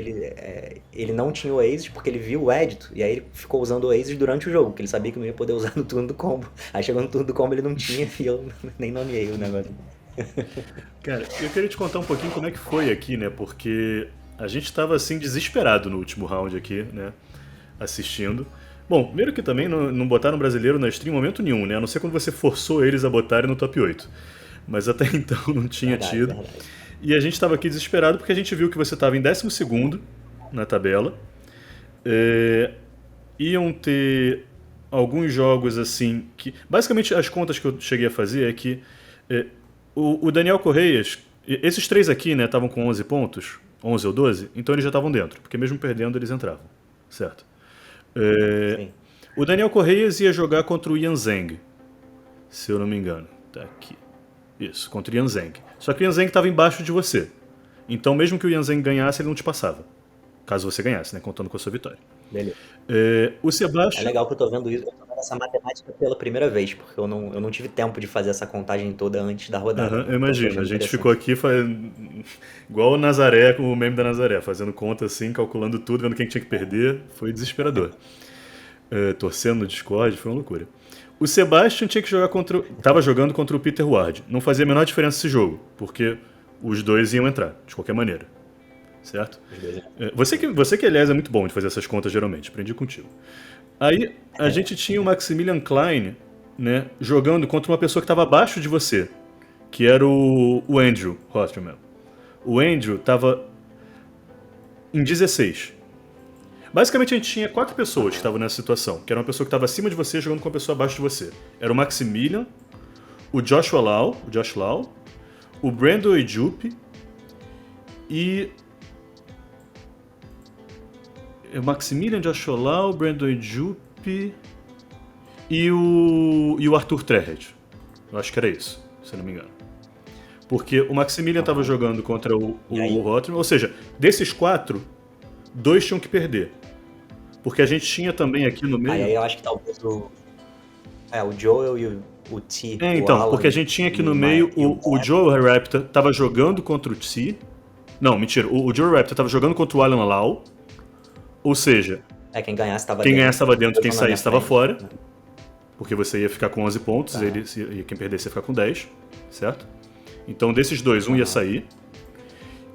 ele não tinha o Oasis porque ele viu o Edito, e aí ele ficou usando o Oasis durante o jogo, porque ele sabia que não ia poder usar no turno do combo. Aí chegou no turno do combo ele não tinha, e eu nem nomeei o negócio. Cara, eu queria te contar um pouquinho como é que foi aqui, né? Porque a gente tava assim desesperado no último round aqui, né? Assistindo. Bom, primeiro que também não botaram brasileiro na stream em momento nenhum, né? A não ser quando você forçou eles a botarem no top 8. Mas até então não tinha tido. Verdade. E a gente estava aqui desesperado porque a gente viu que você estava em 12º na tabela. Iam ter alguns jogos assim que... Basicamente as contas que eu cheguei a fazer é que o Daniel Correias, esses 3 aqui, né, estavam com 11 pontos, 11 ou 12, então eles já estavam dentro, porque mesmo perdendo eles entravam, certo? Sim. O Daniel Correias ia jogar contra o Yan Zheng, se eu não me engano. Tá aqui. Isso, contra o Yan Zheng. Só que o Yan Zheng estava embaixo de você. Então, mesmo que o Yan Zheng ganhasse, ele não te passava. Caso você ganhasse, né? Contando com a sua vitória. Beleza. O Sebastião... É legal que eu tô vendo isso, eu tô vendo essa matemática pela primeira vez, porque eu não tive tempo de fazer essa contagem toda antes da rodada. Aham, eu Então foi imagino. A bem gente ficou interessante. aqui igual o Nazaré, com o meme da Nazaré, fazendo conta assim, calculando tudo, vendo quem tinha que perder. Foi desesperador. Torcendo no Discord, foi uma loucura. O Sebastian tinha que jogar contra. Tava jogando contra o Peter Ward. Não fazia a menor diferença esse jogo, porque os dois iam entrar, de qualquer maneira. Certo? Os dois. Você que, aliás, é muito bom de fazer essas contas geralmente. Aprendi contigo. Aí a gente tinha o Maximilian Klein, né, jogando contra uma pessoa que estava abaixo de você, que era o Andrew Rotherham. O Andrew estava em 16. Basicamente a gente tinha 4 pessoas que estavam nessa situação, que era uma pessoa que estava acima de você jogando com uma pessoa abaixo de você. Era o Maximilian, o Josh Lau, o Brandon Ejupe e o Maximilian, Josh Lau, Brandon Ejupe e o Arthur Trehet. Eu acho que era isso, se eu não me engano. Porque o Maximilian estava jogando contra E aí? o Rotterdam, ou seja, desses 4, 2 tinham que perder. Porque a gente tinha também aqui no Aí meio. eu acho que talvez o Joel e o T, o Então, Alan porque a gente tinha aqui e no o meio e o o Joe Raptor estava jogando contra o T. Não, mentira, o Joe Raptor estava jogando contra o Alan Lau. Ou seja, quem ganhasse estava quem dentro. ganhasse estava dentro, Dois quem vão na minha saísse estava frente. fora. Porque você ia ficar com 11 pontos Tá. e quem perdesse ia ficar com 10, certo? Então desses dois, um ia sair.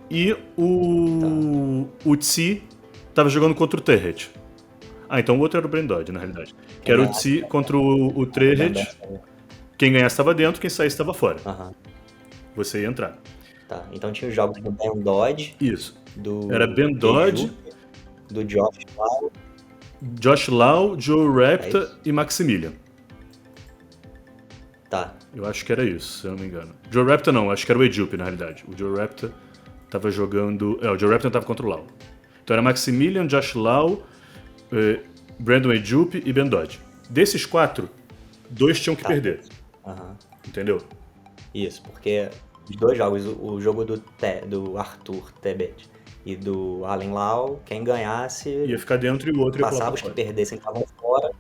E o Tsi tava jogando contra o Terret. Então o outro era o Brandod, na realidade. Que era o Tsi contra o Terret. Quem ganhasse estava dentro, quem saísse estava fora. Aham. Você ia entrar. Tá. Então tinha os jogos do Ben Dodge, Isso. do Era Ben Dodge, Eju, do Josh Lau. Josh Lau, Joe Raptor isso. e Maximilian. Tá. Eu acho que era isso, se eu não me engano. Joe Raptor não, acho que era o Ejupe, na realidade. O Joe Raptor tava jogando... o Joe Raptor tava contra o Lau. Então era Maximilian, Josh Lau, Brandon Ejupe e Ben Dodge. Desses 4, 2 tinham que perder. Aham. Entendeu? Isso, porque os dois jogos, o jogo do Arthur Tebet e do Alan Lau, quem ganhasse Ia ficar dentro e o outro ia pular passava, pra os que fora. perdessem estavam fora.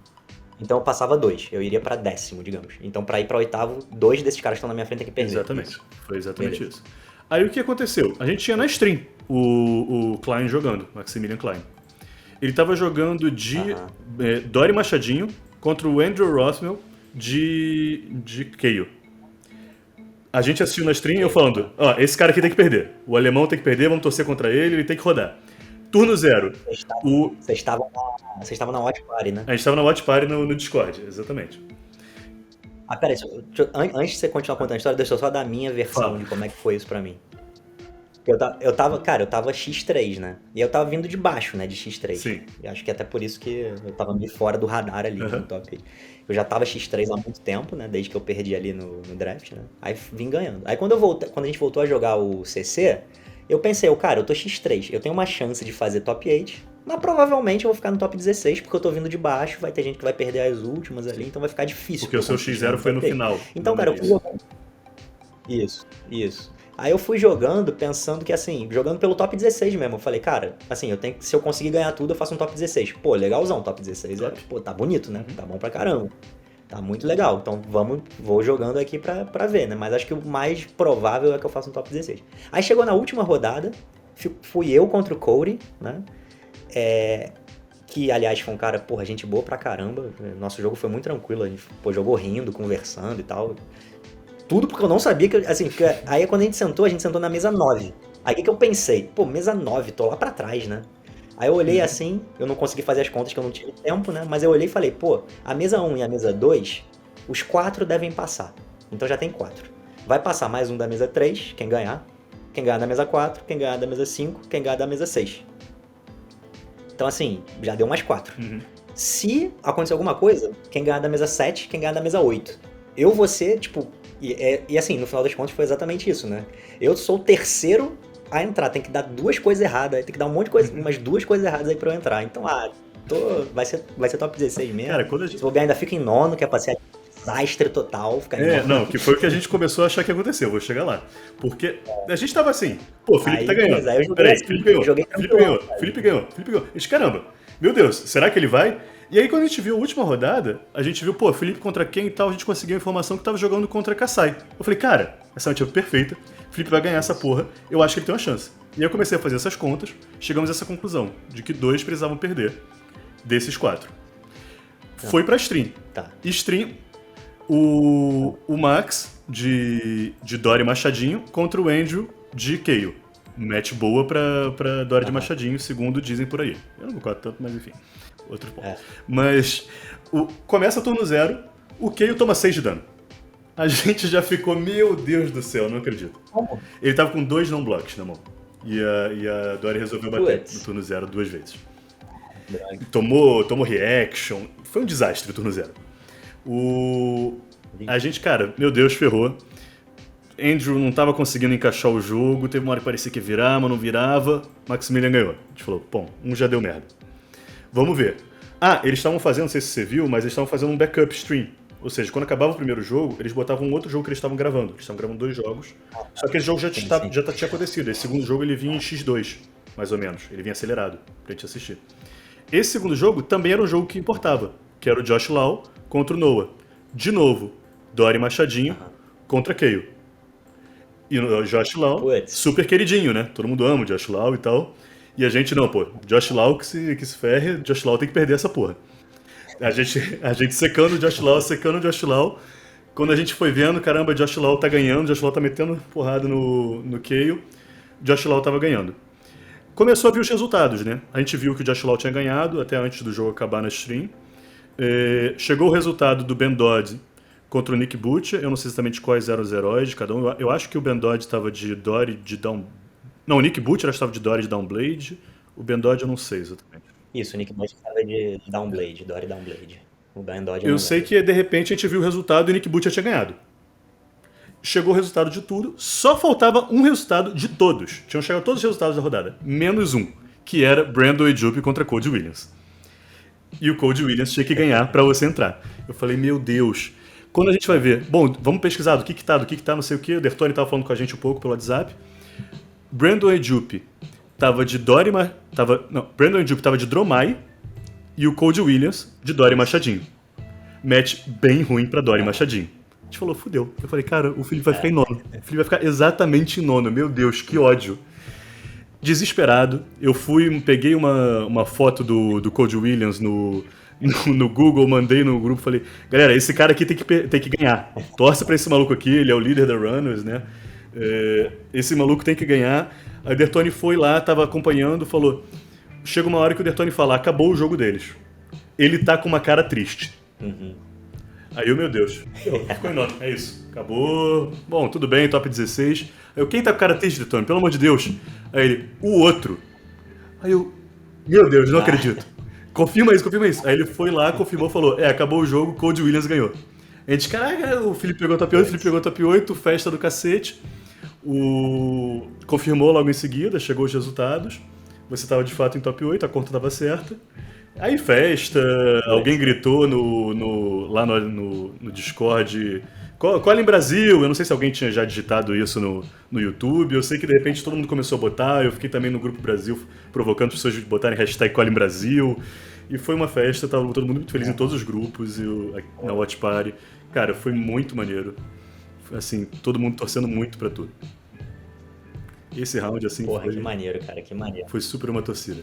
Então eu passava 2, eu iria pra 10º, digamos. Então pra ir pra 8º, 2 desses caras que estão na minha frente tem que perder. Exatamente. Isso. Foi exatamente Beleza. isso. Aí o que aconteceu? A gente tinha na stream o Klein jogando, Maximilian Klein. Ele tava jogando de Dory Machadinho contra o Andrew Rothmel de Kayle. A gente assistiu na stream e eu falando, esse cara aqui tem que perder. O alemão tem que perder, vamos torcer contra ele tem que rodar. Turno 0. Vocês estavam na Watch Party, né? A gente tava na Watch Party no Discord, exatamente. Peraí, antes de você continuar contando a história, deixa eu só dar a minha versão Fala. de como é que foi isso pra mim. Eu tava X3, né? E eu tava vindo de baixo, né, de X3. Sim. E acho que até por isso que eu tava meio fora do radar ali no top 8. Eu já tava X3 há muito tempo, né, desde que eu perdi ali no draft, né? Aí vim ganhando. Aí quando a gente voltou a jogar o CC, eu pensei, cara, eu tô X3, eu tenho uma chance de fazer top 8, mas provavelmente eu vou ficar no top 16, porque eu tô vindo de baixo, vai ter gente que vai perder as últimas ali, então vai ficar difícil. Porque o seu X0 foi no final. Então, cara, eu fui jogando. Isso. Aí eu fui jogando, pensando que assim, jogando pelo top 16 mesmo. Eu falei, cara, assim, se eu conseguir ganhar tudo, eu faço um top 16. Pô, legalzão, top 16 tá bonito, né? Tá bom pra caramba. Tá muito legal. Então vou jogando aqui pra ver, né? Mas acho que o mais provável é que eu faça um top 16. Aí chegou na última rodada, fui eu contra o Cody, né? Que, aliás, foi um cara, porra, gente boa pra caramba. Nosso jogo foi muito tranquilo, a gente jogou rindo, conversando e tal. Tudo porque eu não sabia que, assim, porque aí quando a gente sentou na mesa 9. Aí o que eu pensei? Pô, mesa 9, tô lá pra trás, né? Aí eu olhei assim, eu não consegui fazer as contas que eu não tive tempo, né? Mas eu olhei e falei, pô, a mesa 1 e a mesa 2, os 4 devem passar. Então já tem 4. Vai passar mais um da mesa 3, quem ganhar. Quem ganhar da mesa 4, quem ganhar da mesa 5, quem ganhar da mesa 6. Então assim, já deu mais 4. Se acontecer alguma coisa, quem ganhar da mesa 7, quem ganhar da mesa 8. Eu vou ser, tipo... E assim, no final das contas foi exatamente isso, né? Eu sou o terceiro a entrar, tem que dar 2 coisas erradas, tem que dar um monte de coisa, umas 2 coisas erradas aí pra eu entrar. Então, vai ser top 16 mesmo. Cara, quando a gente... Se bobear, ainda fica em nono, que é pra ser desastre total. Ficar em nono. Não, que foi o que a gente começou a achar que aconteceu, vou chegar lá. Porque a gente tava assim, pô, o Felipe tá ganhando. Aí eu joguei Peraí, assim, Felipe ganhou, eu joguei Felipe ganhou. A gente, caramba, meu Deus, será que ele vai? E aí, quando a gente viu a última rodada, a gente viu, pô, Felipe contra quem e tal, a gente conseguiu a informação que tava jogando contra Kassai. Eu falei, cara, essa é uma matchup perfeita, Felipe vai ganhar essa porra, eu acho que ele tem uma chance. E aí eu comecei a fazer essas contas, chegamos a essa conclusão, de que 2 precisavam perder desses 4. Foi pra stream. Tá. Stream, o Max de Dory Machadinho contra o Andrew de Kayle. Match boa pra Dory de Machadinho, segundo dizem por aí. Eu não concordo tanto, mas enfim. Outro ponto. Mas começa turno 0, o Kayle toma 6 de dano. A gente já ficou, meu Deus do céu, não acredito. Como? Ele tava com 2 non-blocks na mão. E a Dory resolveu bater no turno 0 2 vezes. Tomou reaction. Foi um desastre o turno 0. A gente, cara, meu Deus, ferrou. Andrew não tava conseguindo encaixar o jogo. Teve uma hora que parecia que ia virar, mas não virava. Maximilian ganhou. A gente falou, bom, já deu merda. Vamos ver. Eles estavam fazendo, não sei se você viu, mas eles estavam fazendo um backup stream. Ou seja, quando acabava o primeiro jogo, eles botavam um outro jogo que eles estavam gravando. Eles estavam gravando 2 jogos. Só que esse jogo já tinha acontecido. Esse segundo jogo ele vinha em X2, mais ou menos. Ele vinha acelerado pra gente assistir. Esse segundo jogo também era um jogo que importava, que era o Josh Lau contra o Noah. De novo, Dory Machadinho contra Kayle. E o Josh Lau, super queridinho, né? Todo mundo ama o Josh Lau e tal. E a gente não, pô. Josh Lau que se ferre, Josh Lau tem que perder essa porra. A gente secando o Josh Lau. Quando a gente foi vendo, caramba, Josh Lau tá ganhando, Josh Lau tá metendo porrada no Kayle, Josh Lau tava ganhando. Começou a vir os resultados, né? A gente viu que o Josh Lau tinha ganhado, até antes do jogo acabar na stream. Chegou o resultado do Ben Dodd contra o Nick Butcher. Eu não sei exatamente quais eram os heróis de cada um. Eu acho que o Ben Dodd estava de Dory de Down... Não, o Nick Butcher estava de Dory de Downblade. O Ben Dodd eu não sei exatamente. Isso, o Nick Butcher estava de Downblade, Dory Downblade. O Ben Dodd eu sei que de repente a gente viu o resultado e o Nick Butcher tinha ganhado. Chegou o resultado de tudo, só faltava um resultado de todos. Tinham chegado todos os resultados da rodada, menos um, que era Brandon Ejup contra Cody Williams. E o Cody Williams tinha que ganhar pra você entrar. Eu falei, meu Deus. Quando a gente vai ver, bom, vamos pesquisar do que tá, não sei o que. O Dertoni tava falando com a gente um pouco pelo WhatsApp. Brandon Ejup tava de Dory, Brandon Ejup tava de Dromai e o Cody Williams de Dory Machadinho. Match bem ruim pra Dory Machadinho. A gente falou, fudeu. Eu falei, cara, o Felipe vai ficar em nono. O Felipe vai ficar exatamente em nono. Meu Deus, que ódio. Desesperado, eu peguei uma foto do Cody Williams no Google, mandei no grupo, falei, galera, esse cara aqui tem que ganhar. Torce pra esse maluco aqui, ele é o líder da Runners, né? Esse maluco tem que ganhar. Aí o Dertoni foi lá, tava acompanhando, falou, chega uma hora que o Dertoni fala, acabou o jogo deles. Ele tá com uma cara triste. Aí meu Deus, ficou em nono, é isso, acabou. Bom, tudo bem, top 16. Aí quem tá com cara triste, Dertoni? Pelo amor de Deus. Aí ele, o outro. Aí eu, meu Deus, não acredito. Confirma isso. Aí ele foi lá, confirmou, falou, acabou o jogo, Cody Williams ganhou. A gente, caraca, o Felipe pegou top 8, festa do cacete. Confirmou logo em seguida, chegou os resultados. Você tava de fato em top 8, a conta tava certa. Aí festa, alguém gritou lá no Discord, Colin Brasil, eu não sei se alguém tinha já digitado isso no YouTube, eu sei que de repente todo mundo começou a botar, eu fiquei também no Grupo Brasil provocando as pessoas a botarem hashtag Colin Brasil, e foi uma festa, tava todo mundo muito feliz em todos os grupos, na Watch Party. Cara, foi muito maneiro, assim, todo mundo torcendo muito pra tudo. Esse round, assim, Porra, que maneiro, cara, que maneiro. Foi super uma torcida.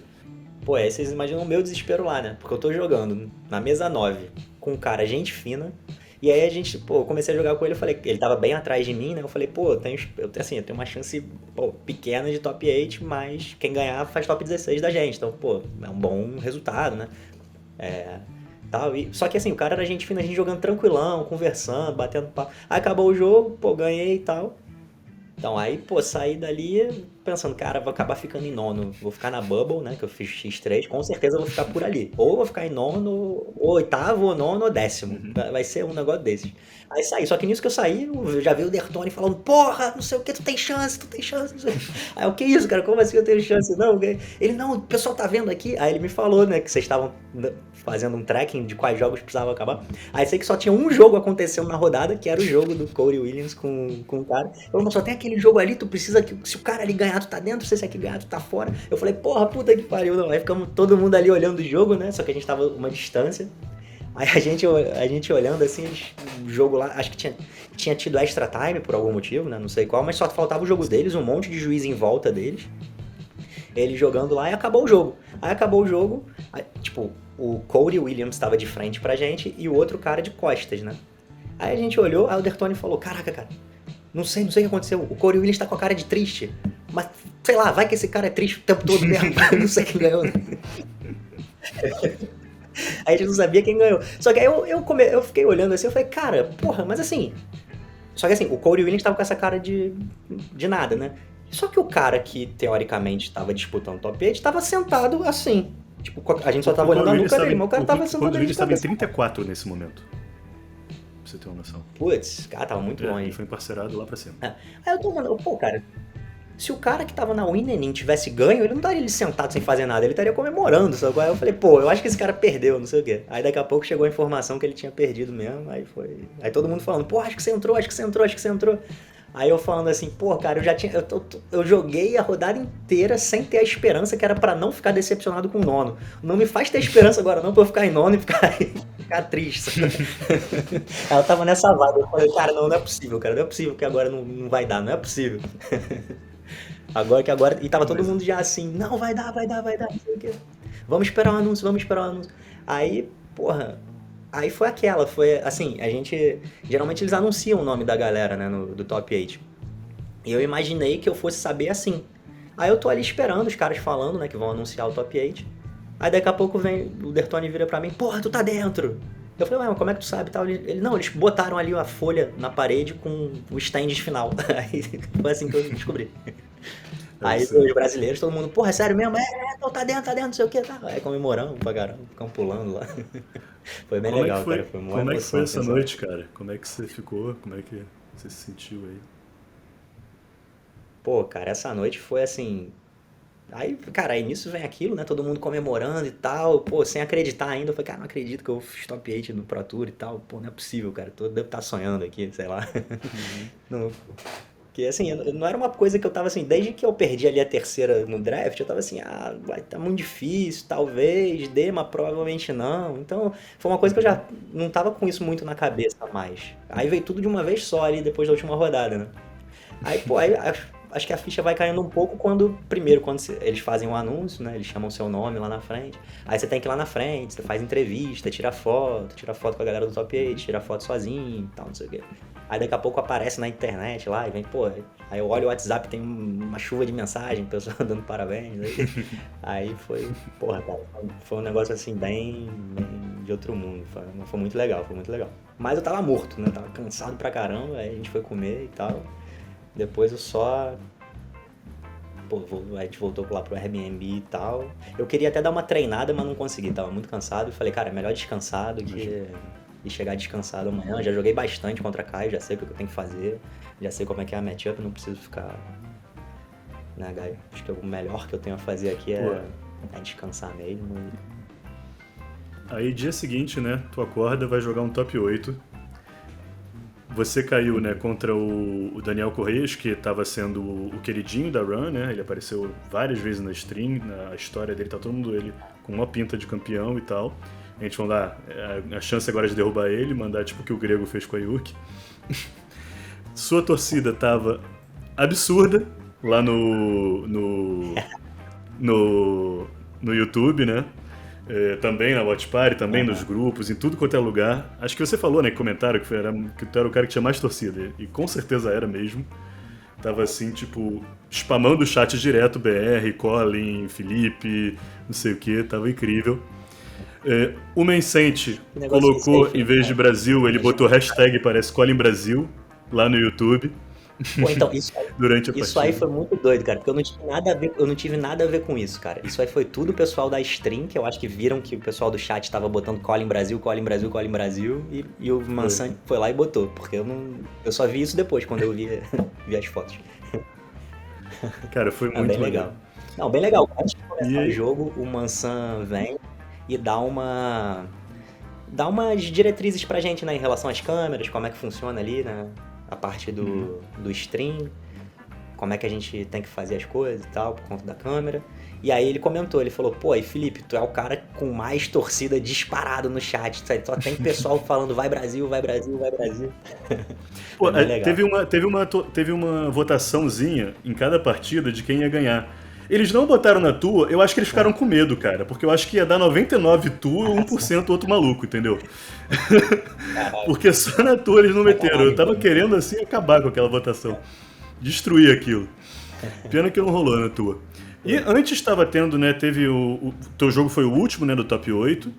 Pô, aí vocês imaginam o meu desespero lá, né? Porque eu tô jogando na mesa 9 com um cara gente fina. E aí eu comecei a jogar com ele, eu falei, ele tava bem atrás de mim, né? Eu falei, eu tenho uma chance, pequena de top 8, mas quem ganhar faz top 16 da gente. Então, é um bom resultado, né? Só que assim, o cara era gente fina, a gente jogando tranquilão, conversando, batendo papo. Aí acabou o jogo, ganhei e tal. Então aí, saí dali pensando, cara, vou acabar ficando em nono, vou ficar na Bubble, né, que eu fiz X3, com certeza vou ficar por ali. Ou vou ficar em nono, ou oitavo, ou nono, ou décimo. Vai ser um negócio desses. Aí saí, só que nisso que eu saí, eu já vi o Dertoni falando, porra, não sei o que, tu tem chance, não sei o que. Aí, o que isso, cara, como assim eu tenho chance? Não, ele, não, o pessoal tá vendo aqui. Aí ele me falou, né, que vocês estavam fazendo um tracking de quais jogos precisavam acabar. Aí sei que só tinha um jogo acontecendo na rodada, que era o jogo do Cody Williams com o cara. Eu não, só tem aquele jogo ali, tu precisa que, se o cara ali ganhar ganhar, tu tá dentro, se esse aqui ganhar, tu tá fora. Eu falei, porra, puta que pariu, não. Aí ficamos todo mundo ali olhando o jogo, né? Só que a gente tava uma distância. Aí a gente olhando assim, o jogo lá, acho que tinha tido extra time por algum motivo, né? Não sei qual, mas só faltava o jogo deles, um monte de juiz em volta deles. Ele jogando lá e acabou o jogo. Aí acabou o jogo, aí, tipo, o Cody Williams estava de frente pra gente e o outro cara de costas, né? Aí a gente olhou, aí o Dertoni falou, caraca, cara, não sei o que aconteceu, o Cody Williams tá com a cara de triste, mas sei lá, vai que esse cara é triste o tempo todo mesmo, não sei quem ganhou. Aí a gente não sabia quem ganhou. Só que aí eu fiquei olhando assim, eu falei, cara, porra, mas assim... Só que assim, o Cody Williams tava com essa cara de nada, né? Só que o cara que, teoricamente, tava disputando o top 8, tava sentado assim. Tipo, a gente só tava olhando a nuca dele, mas o cara tava sentado ali. O Williams tava em 34 nesse momento. Pra você ter uma noção. Putz, o cara tava muito longe. Ele foi emparcerado lá pra cima. Aí eu tô mandando, pô, cara... Se o cara que tava na Winning tivesse ganho, ele não estaria ali sentado sem fazer nada, ele estaria comemorando, sabe? Aí eu falei, pô, eu acho que esse cara perdeu, não sei o quê. Aí daqui a pouco chegou a informação que ele tinha perdido mesmo, aí foi... Aí todo mundo falando, pô, acho que você entrou. Aí eu falando assim, pô, cara, eu joguei a rodada inteira sem ter a esperança que era pra não ficar decepcionado com o nono. Não me faz ter esperança agora não pra eu ficar em nono e ficar triste, sabe? Aí eu tava nessa vibe, eu falei, cara, não é possível, cara, não é possível que agora não vai dar, não é possível. Agora. E tava todo mundo já assim, não, vai dar, não sei o quê. Vamos esperar o anúncio. Aí, porra, aí foi assim, a gente, geralmente eles anunciam o nome da galera, né, do Top 8. E eu imaginei que eu fosse saber assim. Aí eu tô ali esperando os caras falando, né, que vão anunciar o Top 8. Aí daqui a pouco vem, o Dertoni vira pra mim, porra, tu tá dentro. Eu falei, ué, mas como é que tu sabe? Não, eles botaram ali a folha na parede com o stand final. Aí foi assim que eu descobri. Aí os brasileiros, todo mundo, porra, é sério mesmo? Tá dentro, não sei o que, tá. Aí comemoramos pra caramba, ficamos pulando lá. Foi bem legal, cara. Foi uma Como é que foi emoção, essa noite, cara? Como é que você ficou? Como é que você se sentiu aí? Pô, cara, essa noite foi assim... Aí, cara, aí nisso vem aquilo, né? Todo mundo comemorando e tal, pô, sem acreditar ainda. Eu falei, cara, não acredito que eu fiz top 8 no Pro Tour e tal. Pô, não é possível, cara. Devo estar sonhando aqui, sei lá. Não, porque, assim, não era uma coisa que eu tava assim, desde que eu perdi ali a terceira no draft, eu tava assim, vai tá muito difícil, talvez, dê, mas provavelmente não. Então, foi uma coisa que eu já não tava com isso muito na cabeça mais. Aí veio tudo de uma vez só ali, depois da última rodada, né? Aí, pô, acho que a ficha vai caindo um pouco quando eles fazem um anúncio, né? Eles chamam seu nome lá na frente. Aí você tem que ir lá na frente, você faz entrevista, tira foto com a galera do Top 8, tira foto sozinho e tal, não sei o quê. Aí daqui a pouco aparece na internet lá e vem, pô, aí eu olho o WhatsApp, tem uma chuva de mensagem, pessoal dando parabéns. Aí foi, porra, cara, foi um negócio assim, bem de outro mundo. Foi muito legal, foi muito legal. Mas eu tava morto, né? Eu tava cansado pra caramba, aí a gente foi comer e tal. Depois eu só... Pô, a gente voltou lá pro Airbnb e tal. Eu queria até dar uma treinada, mas não consegui. Tava muito cansado e falei, cara, é melhor descansar do que chegar descansado amanhã. Já joguei bastante contra a Kai, já sei o que eu tenho que fazer. Já sei como é que é a matchup, não preciso ficar... Né, Gaio? Acho que o melhor que eu tenho a fazer aqui é descansar mesmo. Aí dia seguinte, né, tu acorda, vai jogar um top 8. Você caiu, né, contra o Daniel Correias, que estava sendo o queridinho da run, né? Ele apareceu várias vezes na stream, na história dele, tá todo mundo ele com uma pinta de campeão e tal. A gente vai dar a chance agora de derrubar ele, mandar tipo o que o Grego fez com a Yuki. Sua torcida tava absurda lá no YouTube, né? Também na Watch Party, também nos grupos, em tudo quanto é lugar. Acho que você falou, né, comentário que tu era o cara que tinha mais torcida, e com certeza era mesmo. Tava assim, tipo, spamando o chat direto, BR, Colin, Felipe, não sei o que, tava incrível. O Mencente colocou, em vez de Brasil, ele botou hashtag, parece Colin Brasil, lá no YouTube. Pô, então, isso Durante aí foi muito doido, cara, porque eu não tive nada a ver com isso, cara. Isso aí foi tudo o pessoal da stream, que eu acho que viram que o pessoal do chat tava botando Colin Brasil, e o Mansan foi lá e botou, porque eu só vi isso depois, quando eu vi as fotos. Cara, foi muito bem legal. Não, bem legal. Antes de começar o jogo, o Mansan vem e dá umas diretrizes pra gente, né, em relação às câmeras, como é que funciona ali, né? A parte do stream. como é que a gente tem que fazer as coisas e tal, por conta da câmera. E aí ele comentou, ele falou, pô, e Felipe, tu é o cara com mais torcida disparado no chat, só tem pessoal falando vai Brasil, vai Brasil, vai Brasil. Pô, Foi bem legal. teve uma votaçãozinha em cada partida de quem ia ganhar. Eles não botaram na tua, eu acho que eles ficaram com medo, cara. Porque eu acho que ia dar 99 tua e 1% outro maluco, entendeu? Caralho, Porque só na tua eles não meteram. Eu tava sacanagem, pô. querendo, assim, acabar com aquela votação. Destruir aquilo. Pena que não rolou na tua. E antes estava tendo, né? Teve o teu jogo foi o último, né? Do top 8.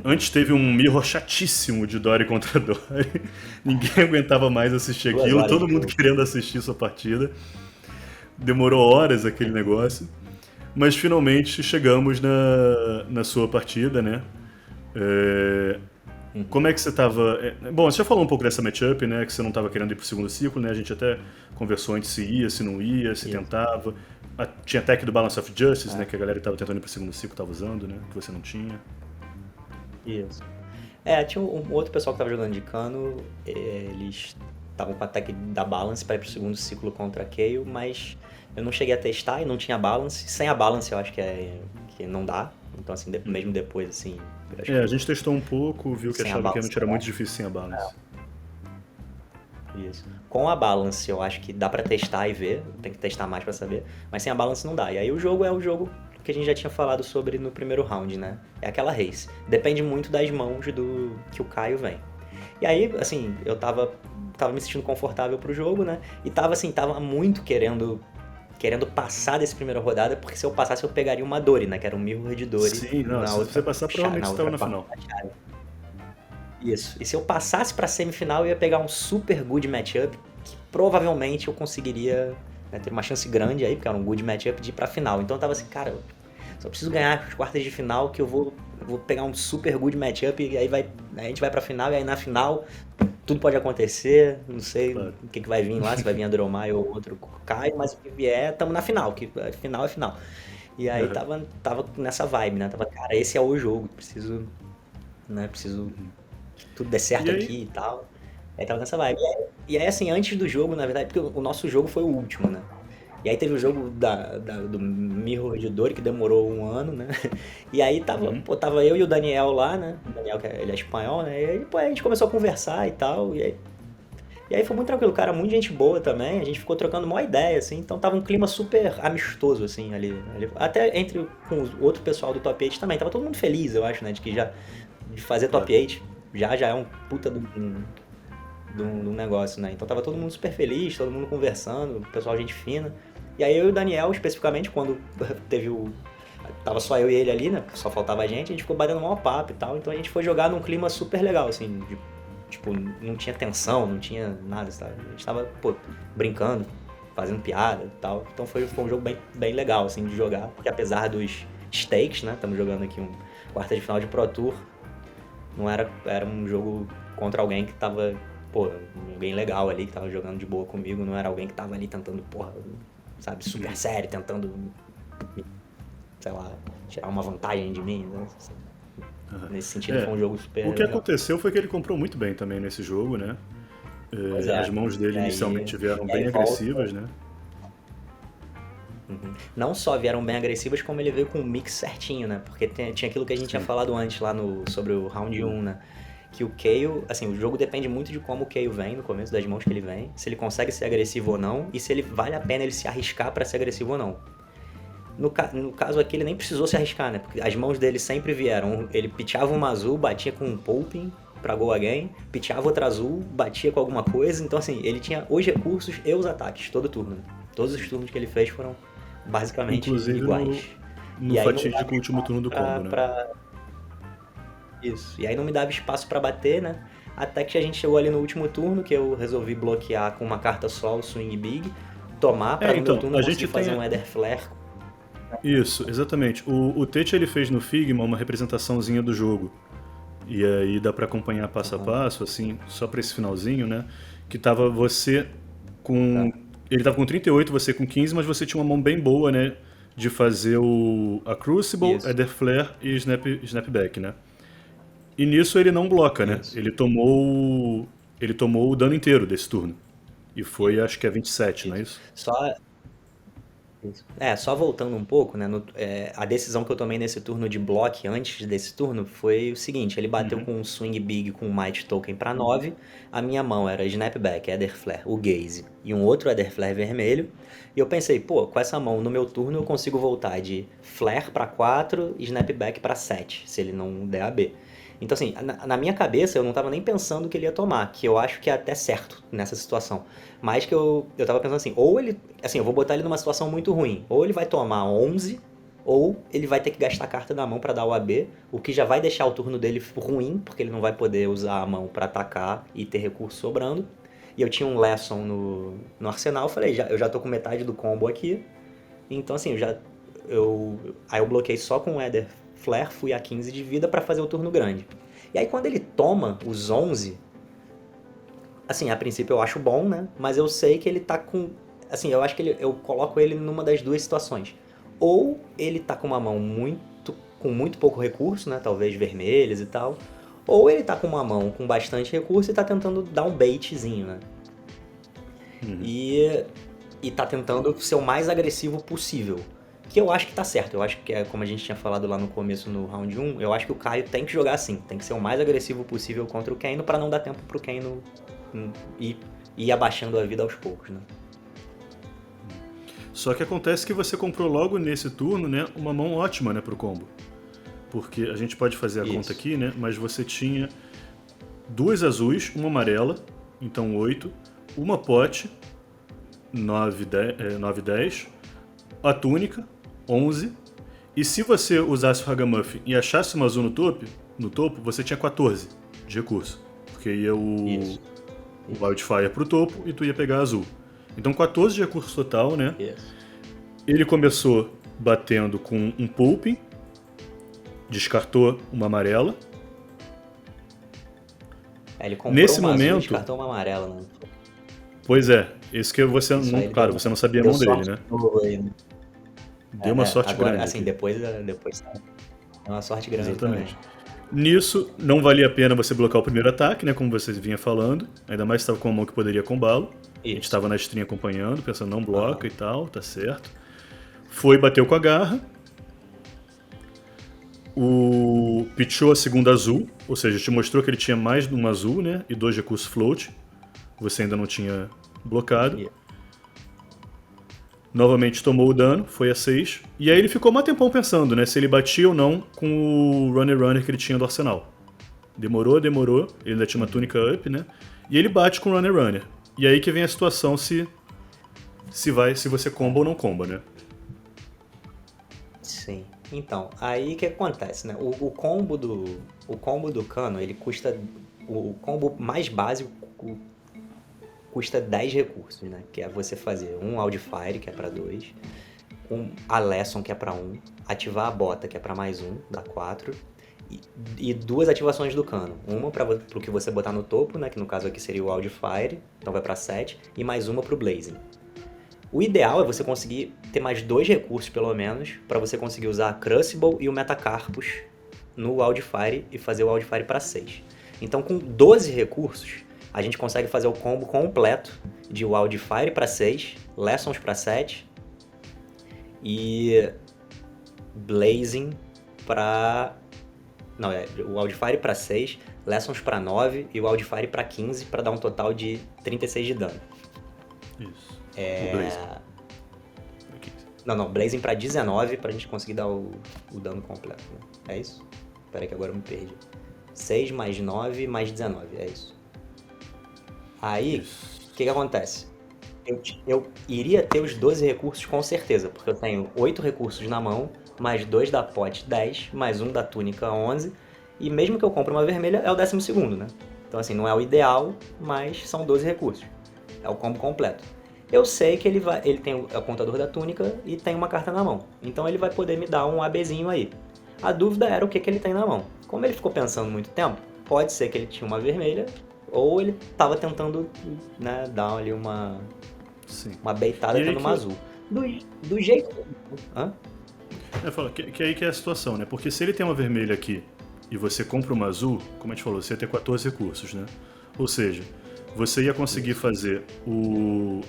Antes teve um mirror chatíssimo de Dory contra Dory. Ninguém aguentava mais assistir 2 aquilo. horas Todo de mundo jogo. querendo assistir sua partida. Demorou horas aquele negócio. Mas finalmente chegamos na sua partida, né? É, Como é que você tava. Bom, você já falou um pouco dessa matchup, né? Que você não tava querendo ir pro segundo ciclo, né? A gente até conversou antes se ia, se não ia, se Isso. tentava. Tinha tech do Balance of Justice, né? É, Que a galera que tava tentando ir pro segundo ciclo tava usando, né? Que você não tinha. isso. Tinha um outro pessoal que tava jogando de cano, eles estavam com a tech da Balance para ir pro segundo ciclo contra a Kayle, mas eu não cheguei a testar e não tinha Balance. Sem a Balance eu acho que não dá. Então, assim, mesmo depois, assim, eu acho A que gente testou um pouco, viu que sem a achava que Balance realmente era não muito dá. difícil sem a Balance. Isso. Com a Balance eu acho que dá pra testar e ver, tem que testar mais pra saber, mas sem a Balance não dá. E aí o jogo é o jogo que a gente já tinha falado sobre no primeiro round, né? É aquela race. Depende muito das mãos do que o Caio vem. E aí, assim, eu tava me sentindo confortável pro jogo, né? E tava muito querendo passar dessa primeira rodada, porque se eu passasse eu pegaria uma Dory, né? Que era um Mirror de Dory Sim, não, na se você outra, passar, provavelmente na você tava outra na parte final. da chave. Isso. E se eu passasse pra semifinal, eu ia pegar um super good matchup que provavelmente eu conseguiria, né, ter uma chance grande aí, porque era um good matchup de ir pra final. Então eu tava assim, cara, eu só preciso ganhar as quartas de final que eu vou pegar um super good matchup e aí a gente vai pra final e aí na final tudo pode acontecer, não sei Claro. o que vai vir lá, se vai vir a Dromai ou outro cai, mas o que vier, tamo na final, que final é final. E aí Aham. tava nessa vibe, né? Tava, cara, esse é o jogo, preciso, né, preciso que tudo dê E certo aí, aqui e tal. Aí tava nessa vibe. E aí, assim, antes do jogo, na verdade, porque o nosso jogo foi o último, né? E aí teve o jogo do Mirror de Dory, que demorou um ano, né? E aí tava eu e o Daniel lá, né? O Daniel, ele é espanhol, né? E aí, pô, a gente começou a conversar e tal. E aí foi muito tranquilo, cara, muito gente boa também. A gente ficou trocando uma ideia, assim. Então tava um clima super amistoso, assim, ali. Até com o outro pessoal do Top 8 também. Tava todo mundo feliz, eu acho, né? De fazer claro. Top 8 já é um puta de um negócio, né? Então tava todo mundo super feliz, todo mundo conversando, pessoal gente fina. E aí eu e o Daniel, especificamente, quando teve o... Tava só eu e ele ali, né? Só faltava a gente ficou batendo maior papo e tal. Então a gente foi jogar num clima super legal, assim. Tipo, não tinha tensão, não tinha nada, sabe? A gente tava, pô, brincando, fazendo piada e tal. Então foi um jogo bem, bem legal, assim, de jogar. Porque apesar dos stakes, né? Estamos jogando aqui um quarta de final de Pro Tour. Não era um jogo contra alguém que tava, pô, alguém legal ali, que tava jogando de boa comigo, não era alguém que tava ali tentando, porra, sabe, super sério, tentando, sei lá, tirar uma vantagem de mim, né? Nesse sentido foi É, um jogo o super que legal. aconteceu foi que ele comprou muito bem também nesse jogo, né? Pois As é. mãos dele E aí, inicialmente vieram e aí bem volta. agressivas, né? Uhum. Não só vieram bem agressivas, como ele veio com um mix certinho, né? Porque tinha aquilo que a gente tinha Sim. falado antes lá sobre o round 1, né? Que o Kayle, assim, o jogo depende muito de como o Kayle vem, no começo das mãos que ele vem, se ele consegue ser agressivo ou não, e se ele vale a pena ele se arriscar pra ser agressivo ou não. No caso aqui ele nem precisou se arriscar, né? Porque as mãos dele sempre vieram. Ele pitchava uma azul, batia com um pulping pra go again, pitchava outra azul, batia com alguma coisa. Então assim, ele tinha os recursos e os ataques, todo turno, né? Todos os turnos que ele fez foram basicamente Inclusive iguais. no E aí não me dava fatídico último turno do combo, né? isso. E aí não me dava espaço pra bater, né? Até que a gente chegou ali no último turno, que eu resolvi bloquear com uma carta só o Swing Big, tomar pra no meu Então, turno a conseguir gente fazer tem. um Ether Flare. Isso, exatamente. O Tete ele fez no Figma uma representaçãozinha do jogo. E aí dá pra acompanhar passo a Aham, passo, assim, só pra esse finalzinho, né? Que tava você tá. com. Ele tava com 38, você com 15, mas você tinha uma mão bem boa, né? De fazer a Crucible, Isso, Ether Flare e Snapback, né? E nisso ele não bloca, né? isso. Ele tomou o dano inteiro desse turno. E foi, acho que é 27, não é Isso. isso? Só, só voltando um pouco, né? A decisão que eu tomei nesse turno de block antes desse turno foi o seguinte: ele bateu Uhum. com um swing big com um might token pra 9. A minha mão era snapback, Ether Flare, o gaze e um outro Ether Flare vermelho. E eu pensei, pô, com essa mão no meu turno eu consigo voltar de flare pra 4 e snapback pra 7, se ele não der AB. Então, assim, na minha cabeça eu não tava nem pensando que ele ia tomar, que eu acho que é até certo nessa situação. Mas que eu tava pensando assim, ou ele, assim, eu vou botar ele numa situação muito ruim, ou ele vai tomar 11, ou ele vai ter que gastar a carta da mão pra dar o AB, o que já vai deixar o turno dele ruim, porque ele não vai poder usar a mão pra atacar e ter recurso sobrando. E eu tinha um Lesson no arsenal, eu falei, eu já tô com metade do combo aqui, então assim, aí eu bloqueei só com o Ether Flare, fui a 15 de vida pra fazer o turno grande. E aí quando ele toma os 11, assim, a princípio eu acho bom, né? Mas eu sei que ele tá com. Assim, eu acho que eu coloco ele numa das duas situações. Ou ele tá com uma mão com muito pouco recurso, né? Talvez vermelhas e tal. Ou ele tá com uma mão com bastante recurso e tá tentando dar um baitzinho, né? Uhum. E tá tentando ser o mais agressivo possível. Que eu acho que tá certo. Eu acho que, como a gente tinha falado lá no começo no round 1, eu acho que o Caio tem que jogar assim. Tem que ser o mais agressivo possível contra o Kano pra não dar tempo pro Kano ir abaixando a vida aos poucos, né? Só que acontece que você comprou logo nesse turno, né, uma mão ótima, né, pro combo. Porque a gente pode fazer a conta Isso. aqui, né, mas você tinha duas azuis, uma amarela, então 8, uma pote, 9, 10, a túnica, 11, e se você usasse o Ragamuffin e achasse uma azul no topo, você tinha 14 de recurso. Porque ia o Isso. Wildfire pro topo e tu ia pegar a azul. Então 14 de recurso total, né? Isso. Ele começou batendo com um Pulping, descartou uma amarela. Ele comprou Nesse uma azul e momento, descartou uma amarela, né? pois é, esse que você Isso não, aí ele claro, você não sabia a deu mão dele, sorte né? de novo aí, né? Deu uma sorte Agora, grande assim, aqui. depois é uma sorte grande também. Exatamente. Nisso, não valia a pena você bloquear o primeiro ataque, né? Como você vinha falando. Ainda mais se estava com uma mão que poderia combá-lo. A gente Isso. estava na stream acompanhando, pensando, não bloca Aham. e tal, tá certo. Foi, bateu com a garra. O pitchou a segunda azul, ou seja, te mostrou que ele tinha mais de um azul, né? E 2 recursos float. Você ainda não tinha blocado. E- Novamente tomou o dano, foi a 6. E aí ele ficou um tempão pensando, né? Se ele batia ou não com o Runner que ele tinha do arsenal. Demorou, ele ainda tinha uma túnica up, né? E ele bate com o Runner. E aí que vem a situação se você comba ou não comba, né? Sim. Então, aí o que acontece, né? O combo do Cano, ele custa. O combo mais básico custa 10 recursos, né? Que é você fazer um Wildfire, que é pra 2, a Lesson, que é pra 1, ativar a bota, que é pra mais 1, dá 4, e duas ativações do Cano. Uma pro que você botar no topo, né? Que no caso aqui seria o Wildfire, então vai pra 7, e mais uma pro Blazing. O ideal é você conseguir ter mais 2 recursos, pelo menos, para você conseguir usar a Crucible e o Metacarpus no Wildfire e fazer o Wildfire para 6. Então, com 12 recursos, a gente consegue fazer o combo completo de Wildfire para 6, Lessons para 7 e Blazing para... Não, o Wildfire para 6, Lessons para 9 e o Wildfire para 15 para dar um total de 36 de dano. Isso. O Blaze. Não, Blazing pra 19 pra gente conseguir dar o dano completo, né? É isso? Espera aí que agora eu me perdi. 6 mais 9 mais 19, é isso. Aí, o que acontece? Eu iria ter os 12 recursos com certeza, porque eu tenho 8 recursos na mão, mais 2 da pote 10, mais 1 da túnica 11, e mesmo que eu compre uma vermelha, é o 12º, né? Então assim, não é o ideal, mas são 12 recursos. É o combo completo. Eu sei que ele tem o contador da túnica e tem uma carta na mão. Então ele vai poder me dar um ABzinho aí. A dúvida era o que ele tem na mão. Como ele ficou pensando muito tempo, pode ser que ele tinha uma vermelha, ou ele estava tentando, né, dar ali uma beitada tendo uma azul. Do jeito... Hã? Fala, que aí que é a situação, né? Porque se ele tem uma vermelha aqui e você compra uma azul, como a gente falou, você ia ter 14 recursos, né? Ou seja, você ia conseguir fazer o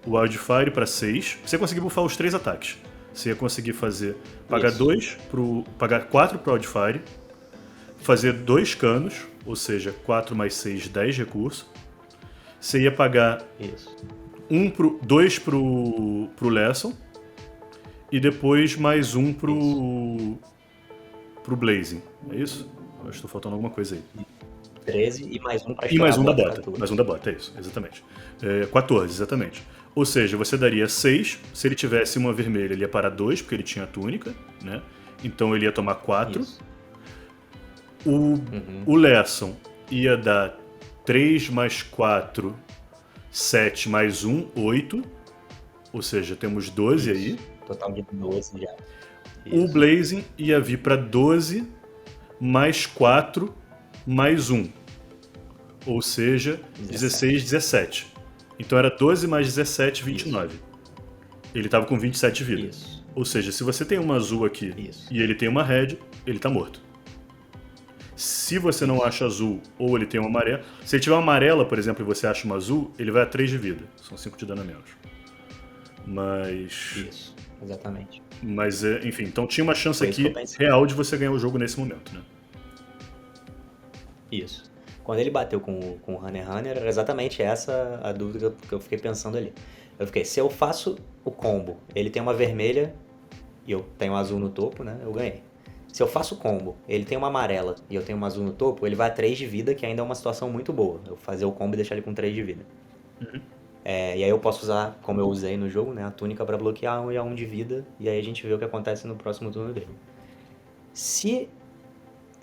Wildfire para 6. Você ia conseguir buffar os 3 ataques. Você ia conseguir fazer pagar pagar 4 pro Wildfire, fazer 2 canos, ou seja, 4 mais 6, 10 recursos. Você ia pagar 2 pro Lesson e depois mais 1 pro Blazing. É isso? Eu acho que tá faltando alguma coisa aí. 13 e mais um pra E mais um da bota. bota. Mais um da bota, é isso, exatamente. 14, exatamente. Ou seja, você daria 6. Se ele tivesse uma vermelha, ele ia parar 2, porque ele tinha a túnica, né? Então ele ia tomar 4. Isso. O Lesson ia dar 3 mais 4, 7 mais 1, 8. Ou seja, temos 12 aí. Total de 12 já. O Blazing ia vir para 12 mais 4 mais 1. Ou seja, 16, 17. Então era 12 mais 17, 29. Isso. Ele tava com 27 de vida. Isso. Ou seja, se você tem uma azul aqui e ele tem uma red, ele tá morto. Se você não acha azul ou ele tem uma amarela... Se ele tiver uma amarela, por exemplo, e você acha uma azul, ele vai a 3 de vida. São 5 de dano a menos. Mas... Isso, exatamente. Mas, enfim, então tinha uma chance aqui real de você ganhar o jogo nesse momento, né? Isso. Quando ele bateu com o Hunter x Hunter, era exatamente essa a dúvida que eu fiquei pensando ali. Eu fiquei, se eu faço o combo, ele tem uma vermelha e eu tenho um azul no topo, né? Eu ganhei. Se eu faço o combo, ele tem uma amarela e eu tenho uma azul no topo, ele vai a 3 de vida, que ainda é uma situação muito boa. Eu fazer o combo e deixar ele com 3 de vida. E aí eu posso usar, como eu usei no jogo, né? A túnica pra bloquear 1 e a 1 de vida, e aí a gente vê o que acontece no próximo turno dele.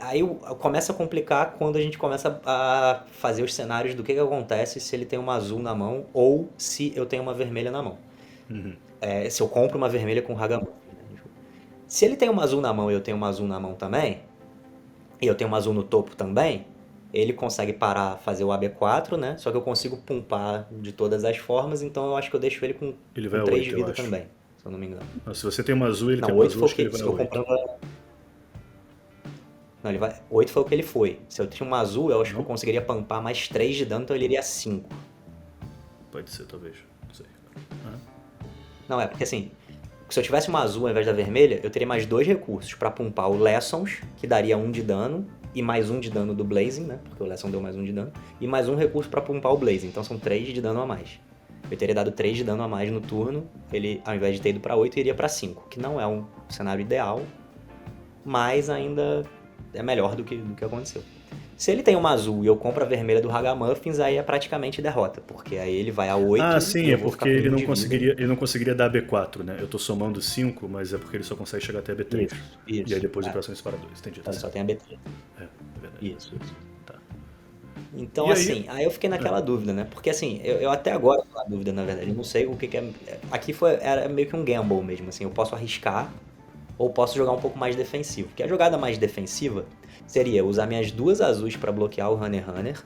Aí começa a complicar quando a gente começa a fazer os cenários do que acontece se ele tem uma azul na mão ou se eu tenho uma vermelha na mão. Se eu compro uma vermelha com Hagamuffin. Né? Se ele tem uma azul na mão e eu tenho uma azul na mão também, e eu tenho uma azul no topo também, ele consegue parar, fazer o AB4, né? Só que eu consigo pumpar de todas as formas, então eu acho que eu deixo ele com 3 de vida também, se eu não me engano. Não, se você tem uma azul, ele tem uma azul, acho que ele vai a 8. Não, ele vai... 8 foi o que ele foi. Se eu tinha uma azul, eu acho que eu conseguiria pampar mais 3 de dano, então ele iria a 5. Pode ser, talvez. Não sei. Não, porque assim, se eu tivesse uma azul ao invés da vermelha, eu teria mais 2 recursos pra pumpar o Lessons, que daria 1 de dano, e mais 1 de dano do Blazing, né? Porque o Lesson deu mais 1 de dano. E mais um recurso pra pumpar o Blazing, então são 3 de dano a mais. Eu teria dado 3 de dano a mais no turno, ele ao invés de ter ido pra 8, iria pra 5, que não é um cenário ideal, mas ainda... é melhor do que aconteceu. Se ele tem uma azul e eu compro a vermelha do Hagamuffins, aí é praticamente derrota, porque aí ele vai a 8. Ah, sim, é porque ele não conseguiria dar B4, né? Eu tô somando 5, mas é porque ele só consegue chegar até B3. Isso. E aí depois o próximo dispara 2, entendi. Então só tem a B3. É verdade. Isso. Tá. Então, assim, aí eu fiquei naquela dúvida, né? Porque assim, eu até agora tô na dúvida, na verdade, eu não sei o que é... Aqui era meio que um gamble mesmo, assim, eu posso arriscar ou posso jogar um pouco mais defensivo. Porque a jogada mais defensiva seria usar minhas 2 azuis para bloquear o Hunter x Hunter.